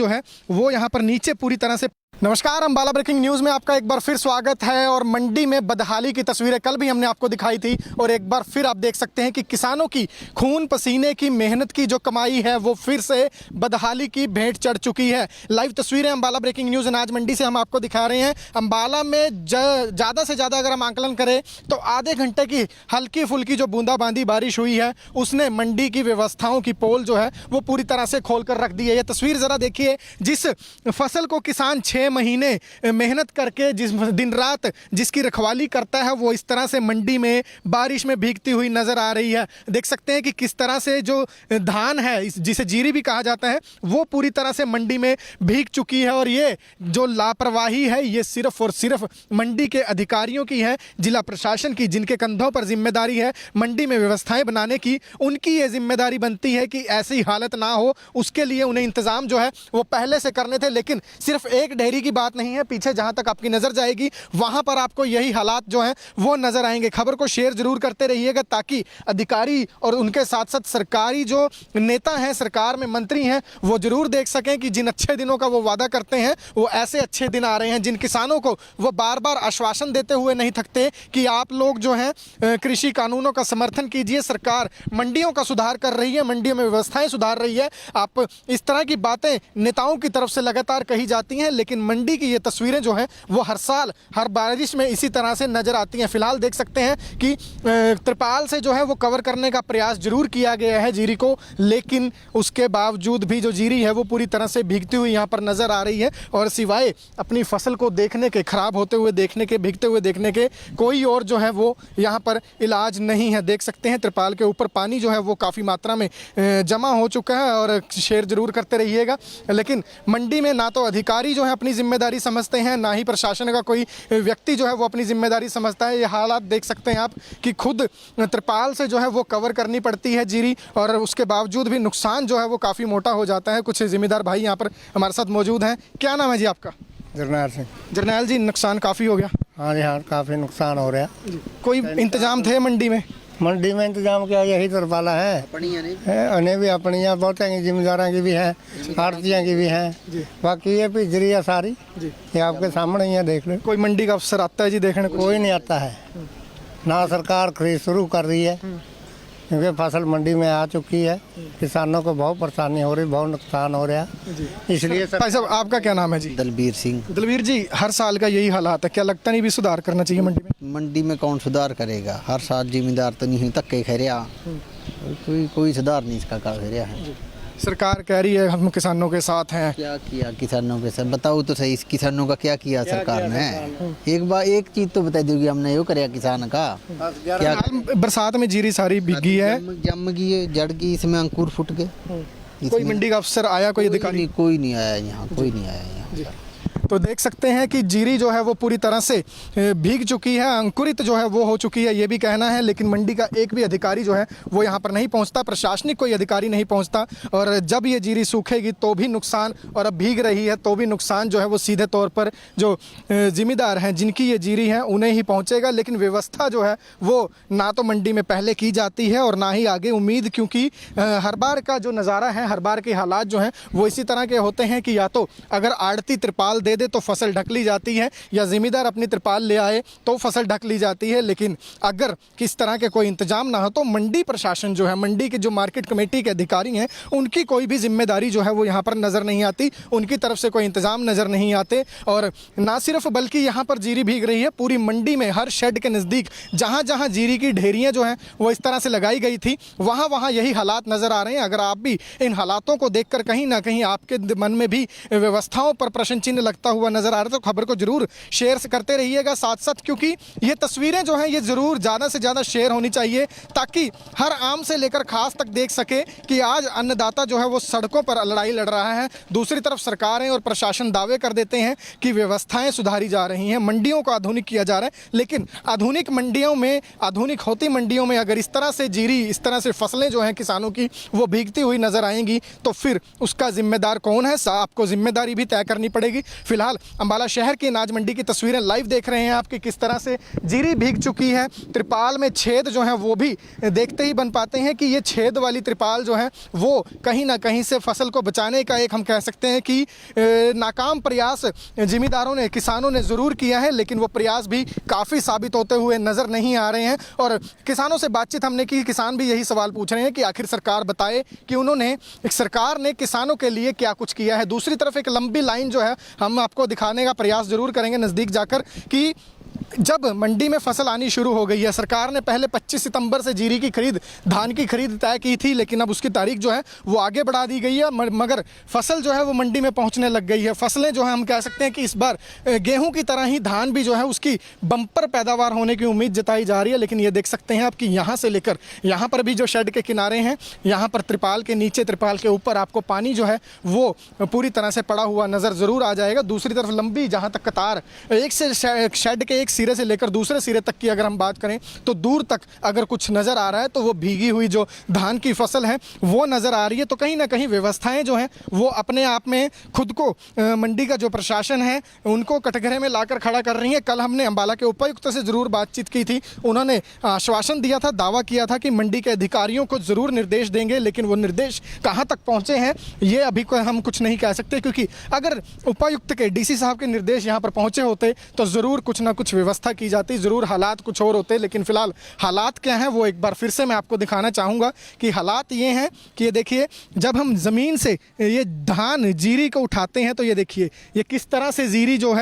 है वो यहाँ पर नीचे पूरी तरह से। नमस्कार, अंबाला ब्रेकिंग न्यूज़ में आपका एक बार फिर स्वागत है। और मंडी में बदहाली की तस्वीरें कल भी हमने आपको दिखाई थी और एक बार फिर आप देख सकते हैं कि किसानों की खून पसीने की मेहनत की जो कमाई है वो फिर से बदहाली की भेंट चढ़ चुकी है। लाइव तस्वीरें अंबाला ब्रेकिंग न्यूज़ अनाज मंडी से हम आपको दिखा रहे हैं। अंबाला में ज़्यादा से ज़्यादा अगर हम आंकलन करें तो आधे घंटे की हल्की फुल्की जो बूंदाबांदी बारिश हुई है उसने मंडी की व्यवस्थाओं की पोल जो है वो पूरी तरह से खोल कर रख दी है। ये तस्वीर ज़रा देखिए, जिस फसल को किसान 6 महीने मेहनत करके, जिस दिन रात जिसकी रखवाली करता है, वो इस तरह से मंडी में बारिश में भीगती हुई नज़र आ रही है। देख सकते हैं कि किस तरह से जो धान है, जिसे जीरी भी कहा जाता है, वो पूरी तरह से मंडी में भीग चुकी है। और ये जो लापरवाही है ये सिर्फ और सिर्फ मंडी के अधिकारियों की है, जिला प्रशासन की, जिनके कंधों पर जिम्मेदारी है मंडी में व्यवस्थाएं बनाने की। उनकी ये जिम्मेदारी बनती है कि ऐसी हालत ना हो, उसके लिए उन्हें इंतज़ाम जो है वो पहले से करने थे। लेकिन सिर्फ एक ढेरी की बात नहीं है, पीछे जहां तक आपकी नजर जाएगी वहां पर आपको यही हालात जो हैं वो नजर आएंगे। खबर को शेयर जरूर करते रहिएगा ताकि अधिकारी और उनके साथ साथ सरकारी जो नेता हैं, सरकार में मंत्री हैं, वो जरूर देख सकें कि जिन अच्छे दिनों का वो वादा करते हैं वो ऐसे अच्छे दिन आ रहे हैं। जिन किसानों को वो बार बार आश्वासन देते हुए नहीं थकते कि आप लोग जो हैं कृषि कानूनों का समर्थन कीजिए, सरकार मंडियों का सुधार कर रही है, मंडियों में व्यवस्थाएं सुधार रही है। आप इस तरह की बातें नेताओं की तरफ से लगातार कही जाती हैं, लेकिन मंडी की ये तस्वीरें जो हैं वो हर साल हर बारिश में इसी तरह से नज़र आती हैं। फिलहाल देख सकते हैं कि त्रिपाल से जो है वो कवर करने का प्रयास जरूर किया गया है जीरी को, लेकिन उसके बावजूद भी जो जीरी है वो पूरी तरह से भीगती हुई यहाँ पर नज़र आ रही है। और सिवाय अपनी फसल को देखने के, ख़राब होते हुए देखने के, भीगते हुए देखने के, कोई और जो है वो यहाँ पर इलाज नहीं है। देख सकते हैं त्रिपाल के ऊपर पानी जो है वो काफ़ी मात्रा में जमा हो चुका है। और शेयर जरूर करते रहिएगा। लेकिन मंडी में ना तो अधिकारी जो है अपनी जिम्मेदारी समझते हैं, ना ही प्रशासन का कोई व्यक्ति जो है वो अपनी जिम्मेदारी समझता है। ये हालात देख सकते हैं आप कि खुद त्रिपाल से जो है वो कवर करनी पड़ती है जीरी, और उसके बावजूद भी नुकसान जो है वो काफ़ी मोटा हो जाता है। कुछ जिम्मेदार भाई यहाँ पर हमारे साथ मौजूद हैं। क्या नाम है जी आपका? जरनैल सिंह। जरनैल जी, नुकसान काफ़ी हो गया? हाँ जी, हाँ, काफ़ी नुकसान हो रहा। कोई इंतजाम थे मंडी में? मंडी में इंतजाम क्या, यही तरपाला है, उन्हें भी अपनियाँ बहुत हैं, जिम्मेदारों की भी हैं, आड़तियों की भी हैं। बाकी ये पिजरी है सारी, ये आपके सामने ही है, देख लो। कोई मंडी का अफसर आता है जी देखने? कोई नहीं आता है, ना सरकार खरीद शुरू कर रही है, क्योंकि फसल मंडी में आ चुकी है। किसानों को बहुत परेशानी हो रही, बहुत नुकसान हो रहा है। इसलिए भाई साहब, आपका क्या नाम है जी? दलबीर सिंह। दलबीर जी, हर साल का यही हालात है, क्या लगता नहीं भी सुधार करना चाहिए मंडी में? मंडी में कौन सुधार करेगा? हर साल जिम्मेदार तो नहीं तक के खैरिया, कोई सुधार नहीं इसका कर रहा है। सरकार कह रही है हम किसानों के साथ हैं। क्या किया किसानों के साथ? बताओ तो सही, किसानों का क्या किया सरकार ने? एक बार एक चीज तो बता दोगी हमने, यो कराया किसान का क्या? बरसात में जीरी सारी भीगी है, जम गई है, जड़ गई, इसमें अंकुर फूट गए, कोई मंडी का अफसर आया, कोई अधिकारी? कोई नहीं आया यहाँ, कोई नहीं आया यहाँ। तो देख सकते हैं कि जीरी जो है वो पूरी तरह से भीग चुकी है, अंकुरित जो है वो हो चुकी है, ये भी कहना है। लेकिन मंडी का एक भी अधिकारी जो है वो यहाँ पर नहीं पहुँचता, प्रशासनिक कोई अधिकारी नहीं पहुँचता। और जब ये जीरी सूखेगी तो भी नुकसान, और अब भीग रही है तो भी नुकसान जो है वो सीधे तौर पर जो जिम्मेदार हैं जिनकी ये जीरी है उन्हें ही पहुँचेगा। लेकिन व्यवस्था जो है वो ना तो मंडी में पहले की जाती है और ना ही आगे उम्मीद, क्योंकि हर बार का जो नज़ारा है, हर बार के हालात जो हैं वो इसी तरह के होते हैं कि या तो अगर आड़ती तिरपाल दे तो फसल ढक ली जाती है, या जिम्मेदार अपनी तिरपाल ले आए तो फसल ढक ली जाती है। लेकिन अगर किस तरह के कोई इंतजाम ना हो तो मंडी प्रशासन जो है, मंडी के जो मार्केट कमेटी के अधिकारी हैं, उनकी कोई भी जिम्मेदारी जो है वो यहाँ पर नज़र नहीं आती, उनकी तरफ से कोई इंतजाम नज़र नहीं आते। और ना सिर्फ बल्कि यहाँ पर जीरी भीग रही है, पूरी मंडी में हर शेड के नज़दीक जहाँ जहाँ जीरी की ढेरियाँ जो हैं वो इस तरह से लगाई गई थी, वहाँ वहाँ यही हालात नज़र आ रहे हैं। अगर आप भी इन हालातों को देखकर कहीं ना कहीं आपके मन में भी व्यवस्थाओं पर प्रश्न चिन्ह लगता हुआ नजर आ रहा है तो खबर को जरूर शेयर करते रहिएगा साथ साथ, क्योंकि ये तस्वीरें जो हैं ये जरूर ज़्यादा से ज़्यादा शेयर होनी चाहिए ताकि हर आम से लेकर खास तक देख सके कि आज अन्नदाता जो है वो सड़कों पर लड़ाई लड़ रहा है। दूसरी तरफ सरकारें और प्रशासन दावे कर देते हैं कि व्यवस्थाएं सुधारी जा रही हैं, मंडियों को आधुनिक किया जा रहा है। लेकिन आधुनिक मंडियों में, आधुनिक होती मंडियों में अगर इस तरह से जीरी, इस तरह से फसलें जो हैं किसानों की वो भीगती हुई नजर आएंगी तो फिर उसका जिम्मेदार कौन है? आपको जिम्मेदारी भी तय करनी पड़ेगी। फिलहाल अंबाला शहर की अनाज मंडी की तस्वीरें लाइव देख रहे हैं आपकी, किस तरह से जीरी भीग चुकी है। त्रिपाल में छेद जो हैं वो भी देखते ही बन पाते हैं कि ये छेद वाली त्रिपाल जो है वो कहीं ना कहीं से फसल को बचाने का एक, हम कह सकते हैं कि नाकाम प्रयास जिम्मेदारों ने, किसानों ने ज़रूर किया है, लेकिन वो प्रयास भी काफ़ी साबित होते हुए नज़र नहीं आ रहे हैं। और किसानों से बातचीत हमने की, किसान भी यही सवाल पूछ रहे हैं कि आखिर सरकार बताए कि उन्होंने, सरकार ने किसानों के लिए क्या कुछ किया है। दूसरी तरफ एक लंबी लाइन जो है हम आपको दिखाने का प्रयास जरूर करेंगे नज़दीक जाकर कि जब मंडी में फसल आनी शुरू हो गई है, सरकार ने पहले 25 सितंबर से जीरी की खरीद, धान की खरीद तय की थी, लेकिन अब उसकी तारीख जो है वो आगे बढ़ा दी गई है, मगर फसल जो है वो मंडी में पहुंचने लग गई है। फसलें जो है हम कह सकते हैं कि इस बार गेहूं की तरह ही धान भी जो है उसकी बम्पर पैदावार होने की उम्मीद जताई जा रही है। लेकिन ये देख सकते हैं आप कि यहाँ से लेकर यहाँ पर भी जो शेड के किनारे हैं, यहाँ पर त्रिपाल के नीचे, त्रिपाल के ऊपर आपको पानी जो है वो पूरी तरह से पड़ा हुआ नज़र ज़रूर आ जाएगा। दूसरी तरफ लंबी जहाँ तक कतार, एक से शेड के एक सिरे से लेकर दूसरे सिरे तक की अगर हम बात करें तो दूर तक अगर कुछ नज़र आ रहा है तो वो भीगी हुई जो धान की फसल है वो नज़र आ रही है। तो कहीं ना कहीं व्यवस्थाएं जो हैं वो अपने आप में खुद को, मंडी का जो प्रशासन है उनको कटघरे में लाकर खड़ा कर रही है। कल हमने अंबाला के उपायुक्त से ज़रूर बातचीत की थी, उन्होंने आश्वासन दिया था, दावा किया था कि मंडी के अधिकारियों को ज़रूर निर्देश देंगे, लेकिन वो निर्देश कहाँ तक पहुँचे हैं ये अभी हम कुछ नहीं कह सकते, क्योंकि अगर उपायुक्त के, डीसी साहब के निर्देश यहाँ पर पहुँचे होते तो ज़रूर कुछ ना कुछ व्यवस्था की जाती, ज़रूर हालात कुछ और होते। लेकिन फिलहाल हालात क्या हैं वो एक बार फिर से मैं आपको दिखाना चाहूँगा कि हालात ये हैं कि ये देखिए, जब हम ज़मीन से ये धान जीरी को उठाते हैं तो ये देखिए ये किस तरह से जीरी जो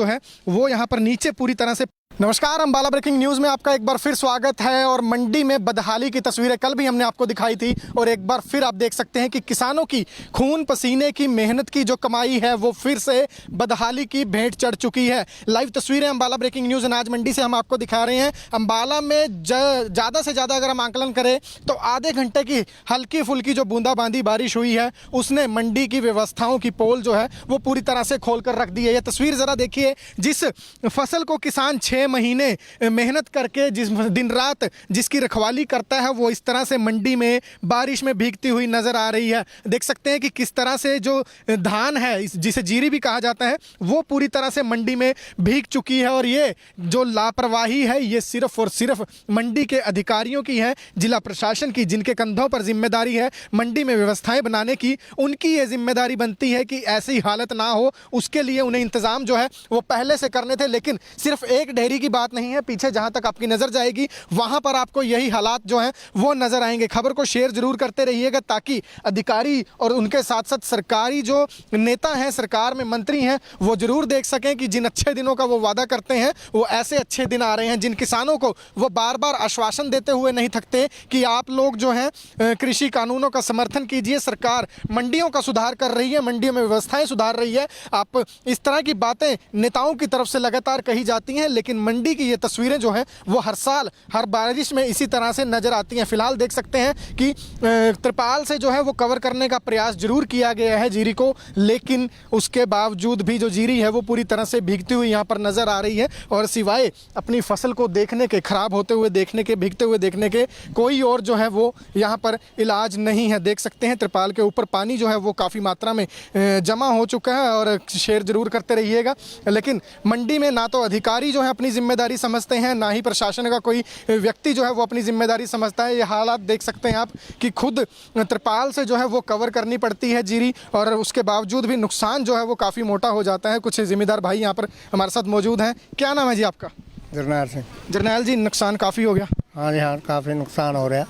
है वो यहाँ पर नीचे पूरी तरह से। नमस्कार, अंबाला ब्रेकिंग न्यूज़ में आपका एक बार फिर स्वागत है। और मंडी में बदहाली की तस्वीरें कल भी हमने आपको दिखाई थी और एक बार फिर आप देख सकते हैं कि किसानों की खून पसीने की मेहनत की जो कमाई है वो फिर से बदहाली की भेंट चढ़ चुकी है। लाइव तस्वीरें अंबाला ब्रेकिंग न्यूज़ अनाज मंडी से हम आपको दिखा रहे हैं। अंबाला में ज़्यादा से ज़्यादा अगर हम आंकलन करें तो आधे घंटे की हल्की फुल्की जो बूंदाबांदी बारिश हुई है उसने मंडी की व्यवस्थाओं की पोल जो है वो पूरी तरह से खोल कर रख दी है। ये तस्वीर ज़रा देखिए, जिस फसल को किसान 6 महीने मेहनत करके, जिस दिन रात जिसकी रखवाली करता है, वो इस तरह से मंडी में बारिश में भीगती हुई नज़र आ रही है। देख सकते हैं कि किस तरह से जो धान है, जिसे जीरी भी कहा जाता है, वो पूरी तरह से मंडी में भीग चुकी है। और ये जो लापरवाही है ये सिर्फ और सिर्फ मंडी के अधिकारियों की है, जिला प्रशासन की, जिनके कंधों पर जिम्मेदारी है मंडी में व्यवस्थाएं बनाने की। उनकी ये जिम्मेदारी बनती है कि ऐसी हालत ना हो, उसके लिए उन्हें इंतज़ाम जो है वो पहले से करने थे। लेकिन सिर्फ एक ढेरी की बात नहीं है, पीछे जहां तक आपकी नज़र जाएगी वहां पर आपको यही हालात जो हैं वो नज़र आएंगे। खबर को शेयर जरूर करते रहिएगा ताकि अधिकारी और उनके साथ साथ सरकारी जो नेता हैं, सरकार में मंत्री हैं, वो जरूर देख सकें कि जिन अच्छे दिनों का वो वादा करते हैं वो ऐसे अच्छे दिन आ रहे हैं। जिन किसानों को वो बार बार आश्वासन देते हुए नहीं थकते कि आप लोग जो हैं कृषि कानूनों का समर्थन कीजिए, सरकार मंडियों का सुधार कर रही है, मंडियों में व्यवस्थाएं सुधार रही है। आप इस तरह की बातें नेताओं की तरफ से लगातार कही जाती हैं, लेकिन मंडी की ये तस्वीरें जो हैं वो हर साल हर बारिश में इसी तरह से नज़र आती हैं। फिलहाल देख सकते हैं कि त्रिपाल से जो है वो कवर करने का प्रयास जरूर किया गया है जीरी को, लेकिन उसके बावजूद भी जो जीरी है वो पूरी तरह से भीगती हुई यहाँ पर नज़र आ रही है। और सिवाय अपनी फसल को देखने के, ख़राब होते हुए देखने के, भीगते हुए देखने के, कोई और जो है वो यहाँ पर इलाज नहीं है। देख सकते हैं त्रिपाल के ऊपर पानी जो है वो काफ़ी मात्रा में जमा हो चुका है। और शेयर जरूर करते रहिएगा, लेकिन मंडी में ना तो अधिकारी जो है अपनी जिम्मेदारी समझते हैं, ना ही प्रशासन का कोई व्यक्ति जो है वो अपनी जिम्मेदारी समझता है। ये हालात देख सकते हैं आप कि खुद त्रिपाल से जो है वो कवर करनी पड़ती है जीरी, और उसके बावजूद भी नुकसान जो है वो काफ़ी मोटा हो जाता है। कुछ जिम्मेदार भाई यहाँ पर हमारे साथ मौजूद हैं। क्या नाम है जी आपका? जरनैल सिंह। जरनैल जी, नुकसान काफ़ी हो गया? हाँ जी, हाँ, काफ़ी नुकसान हो रहा।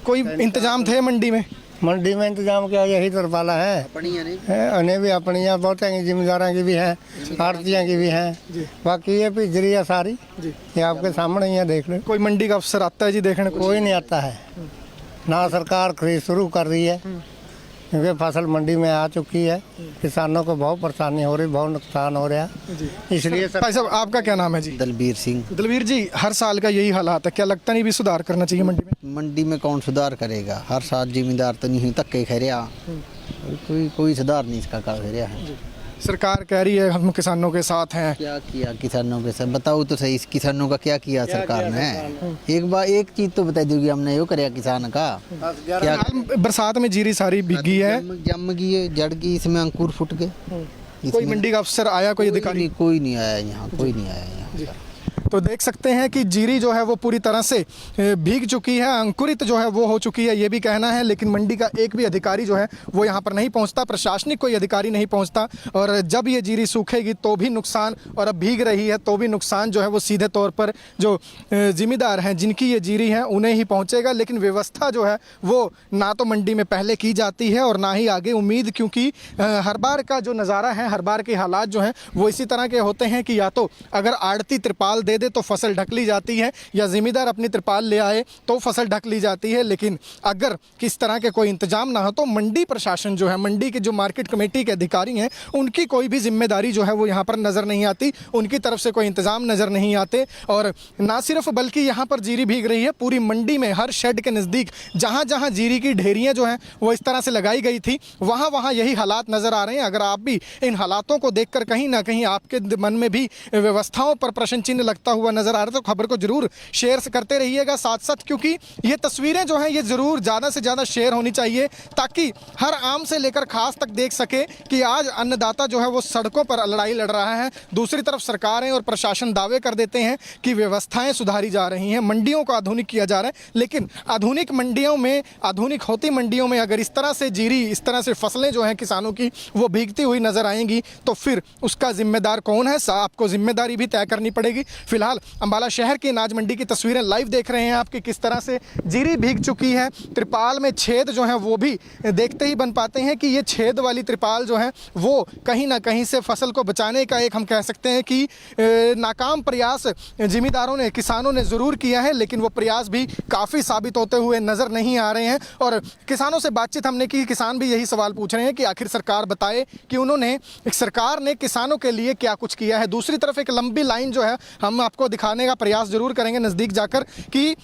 कोई इंतजाम थे मंडी में? मंडी में इंतजाम क्या, यही तरपाला है, उन्हें भी अपनी बहुत जिम्मेदारों की भी है, आड़तियों की भी है। बाकी ये पिजरी है सारी, ये आपके सामने ही है, देख लो। कोई मंडी का अफसर आता है जी देखने को? कोई नहीं आता है, ना सरकार खरीद शुरू कर रही है, क्योंकि फसल मंडी में आ चुकी है। किसानों को बहुत परेशानी हो रही, बहुत नुकसान हो रहा है, इसलिए भाई साहब आपका क्या नाम है जी? दलबीर सिंह। दलबीर जी, हर साल का यही हालात है, क्या लगता नहीं भी सुधार करना चाहिए मंडी में? मंडी में कौन सुधार करेगा? हर साल जिम्मेदार तो नहीं, धक्के खा रहा, कोई सुधार नहीं इसका कर रहा है। सरकार कह रही है हम किसानों के साथ हैं। क्या किया किसानों के साथ? बताओ तो सही, किसानों का क्या किया सरकार ने? एक चीज तो बता दोगी हमने यो कराया किसान का? क्या बरसात में जीरी सारी भीगी है, जम गई है, जड़ गई, इसमें अंकुर फूट गए। कोई मंडी का अफसर आया, कोई अधिकारी? कोई नहीं आया यहाँ, कोई नहीं आया यहाँ। तो देख सकते हैं कि जीरी जो है वो पूरी तरह से भीग चुकी है, अंकुरित जो है वो हो चुकी है, ये भी कहना है। लेकिन मंडी का एक भी अधिकारी जो है वो यहाँ पर नहीं पहुँचता, प्रशासनिक कोई अधिकारी नहीं पहुँचता। और जब ये जीरी सूखेगी तो भी नुकसान, और अब भीग रही है तो भी नुकसान जो है वो सीधे तौर पर जो जिम्मेदार हैं जिनकी ये जीरी है उन्हें ही पहुँचेगा। लेकिन व्यवस्था जो है वो ना तो मंडी में पहले की जाती है और ना ही आगे उम्मीद, क्योंकि हर बार का जो नज़ारा है, हर बार के हालात जो हैं वो इसी तरह के होते हैं कि या तो अगर आड़ती त्रिपाल दे तो फसल ढक ली जाती है, या जिम्मेदार अपनी त्रिपाल ले आए तो फसल ढक ली जाती है। लेकिन अगर किस तरह के कोई इंतजाम ना हो तो मंडी प्रशासन जो है, मंडी के जो मार्केट कमेटी के अधिकारी हैं, उनकी कोई भी जिम्मेदारी जो है वो यहाँ पर नज़र नहीं आती, उनकी तरफ से कोई इंतजाम नज़र नहीं आते। और ना सिर्फ बल्कि यहाँ पर जीरी भीग रही है, पूरी मंडी में हर शेड के नज़दीक जहाँ जहाँ जीरी की ढेरियाँ जो हैं वो इस तरह से लगाई गई थी, वहाँ वहाँ यही हालात नज़र आ रहे हैं। अगर आप भी इन हालातों को देखकर कहीं ना कहीं आपके मन में भी व्यवस्थाओं पर प्रश्न चिन्ह लगता हुआ नजर आ रहा है तो खबर को जरूर शेयर करते रहिएगा साथ साथ, क्योंकि ये तस्वीरें जो हैं ये जरूर ज़्यादा से ज़्यादा शेयर होनी चाहिए, ताकि हर आम से लेकर खास तक देख सके कि आज अन्नदाता जो है वो सड़कों पर लड़ाई लड़ रहा है। दूसरी तरफ सरकारें और प्रशासन दावे कर देते हैं कि व्यवस्थाएं सुधारी जा रही हैं, मंडियों को आधुनिक किया जा रहा है। लेकिन आधुनिक मंडियों में, आधुनिक होती मंडियों में अगर इस तरह से जीरी, इस तरह से फसलें जो हैं किसानों की वो भीगती हुई नजर आएंगी तो फिर उसका जिम्मेदार कौन है? आपको जिम्मेदारी भी तय करनी पड़ेगी। फिलहाल अंबाला शहर की अनाज मंडी की तस्वीरें लाइव देख रहे हैं आपकी, किस तरह से जीरी भीग चुकी है। त्रिपाल में छेद जो हैं वो भी देखते ही बन पाते हैं कि ये छेद वाली त्रिपाल जो है वो कहीं ना कहीं से फसल को बचाने का एक हम कह सकते हैं कि नाकाम प्रयास जिम्मेदारों ने, किसानों ने ज़रूर किया है, लेकिन वो प्रयास भी काफ़ी साबित होते हुए नज़र नहीं आ रहे हैं। और किसानों से बातचीत हमने की, किसान भी यही सवाल पूछ रहे हैं कि आखिर सरकार बताए कि उन्होंने, सरकार ने किसानों के लिए क्या कुछ किया है। दूसरी तरफ एक लंबी लाइन जो है हम आपको दिखाने का प्रयास जरूर करेंगे नज़दीक जाकर कि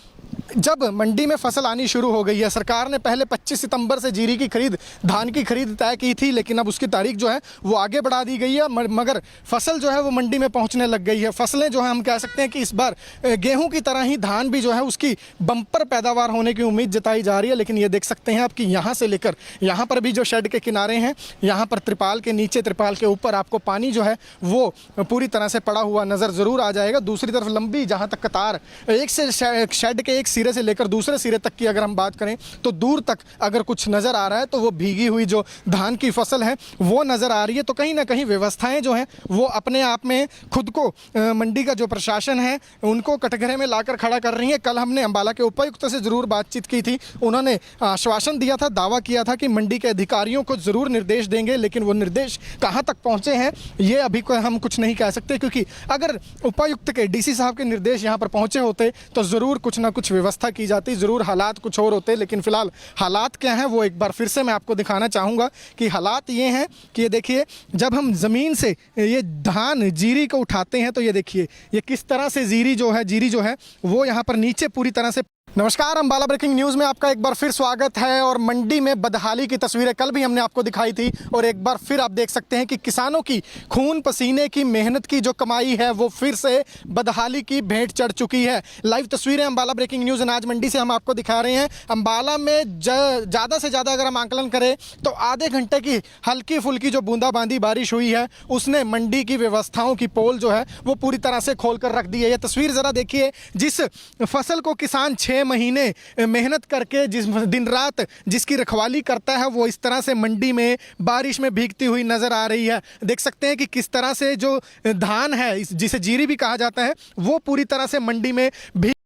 जब मंडी में फसल आनी शुरू हो गई है, सरकार ने पहले 25 सितंबर से जीरी की खरीद, धान की खरीद तय की थी, लेकिन अब उसकी तारीख जो है वो आगे बढ़ा दी गई है। मगर फसल जो है वो मंडी में पहुंचने लग गई है। फसलें जो है हम कह सकते हैं कि इस बार गेहूं की तरह ही धान भी जो है उसकी बम्पर पैदावार होने की उम्मीद जताई जा रही है। लेकिन ये देख सकते हैं आप कि यहाँ से लेकर यहाँ पर भी जो शेड के किनारे हैं, यहाँ पर त्रिपाल के नीचे, त्रिपाल के ऊपर आपको पानी जो है वो पूरी तरह से पड़ा हुआ नज़र ज़रूर आ जाएगा। दूसरी तरफ लंबी जहाँ तक कतार, एक से शेड के एक सिरे से लेकर दूसरे सिरे तक की अगर हम बात करें तो दूर तक अगर कुछ नज़र आ रहा है तो वो भीगी हुई जो धान की फसल है वो नज़र आ रही है। तो कहीं ना कहीं व्यवस्थाएं जो हैं वो अपने आप में खुद को, मंडी का जो प्रशासन है उनको कटघरे में लाकर खड़ा कर रही है। कल हमने अंबाला के उपायुक्त से ज़रूर बातचीत की थी, उन्होंने आश्वासन दिया था, दावा किया था कि मंडी के अधिकारियों को ज़रूर निर्देश देंगे, लेकिन वो निर्देश कहाँ तक पहुँचे हैं ये अभी हम कुछ नहीं कह सकते, क्योंकि अगर उपायुक्त के, डीसी साहब के निर्देश यहाँ पर पहुँचे होते तो ज़रूर कुछ ना कुछ कुछ व्यवस्था की जाती, ज़रूर हालात कुछ और होते, लेकिन फ़िलहाल हालात क्या हैं वो एक बार फिर से मैं आपको दिखाना चाहूँगा कि हालात ये हैं कि ये देखिए, जब हम ज़मीन से ये धान जीरी को उठाते हैं तो ये देखिए ये किस तरह से जीरी जो है वो यहाँ पर नीचे पूरी तरह से। नमस्कार, अम्बाला ब्रेकिंग न्यूज़ में आपका एक बार फिर स्वागत है। और मंडी में बदहाली की तस्वीरें कल भी हमने आपको दिखाई थी और एक बार फिर आप देख सकते हैं कि किसानों की खून पसीने की मेहनत की जो कमाई है वो फिर से बदहाली की भेंट चढ़ चुकी है। लाइव तस्वीरें अम्बाला ब्रेकिंग न्यूज़ अनाज मंडी से हम आपको दिखा रहे हैं। अम्बाला में ज़्यादा से ज़्यादा अगर हम आंकलन करें तो आधे घंटे की हल्की फुल्की जो बूंदाबांदी बारिश हुई है उसने मंडी की व्यवस्थाओं की पोल जो है वो पूरी तरह से खोल कर रख दी है। ये तस्वीर ज़रा देखिए, जिस फसल को किसान 6 महीने मेहनत करके जिस दिन रात जिसकी रखवाली करता है वो इस तरह से मंडी में बारिश में भीगती हुई नजर आ रही है। देख सकते हैं कि किस तरह से जो धान है जिसे जीरी भी कहा जाता है वो पूरी तरह से मंडी में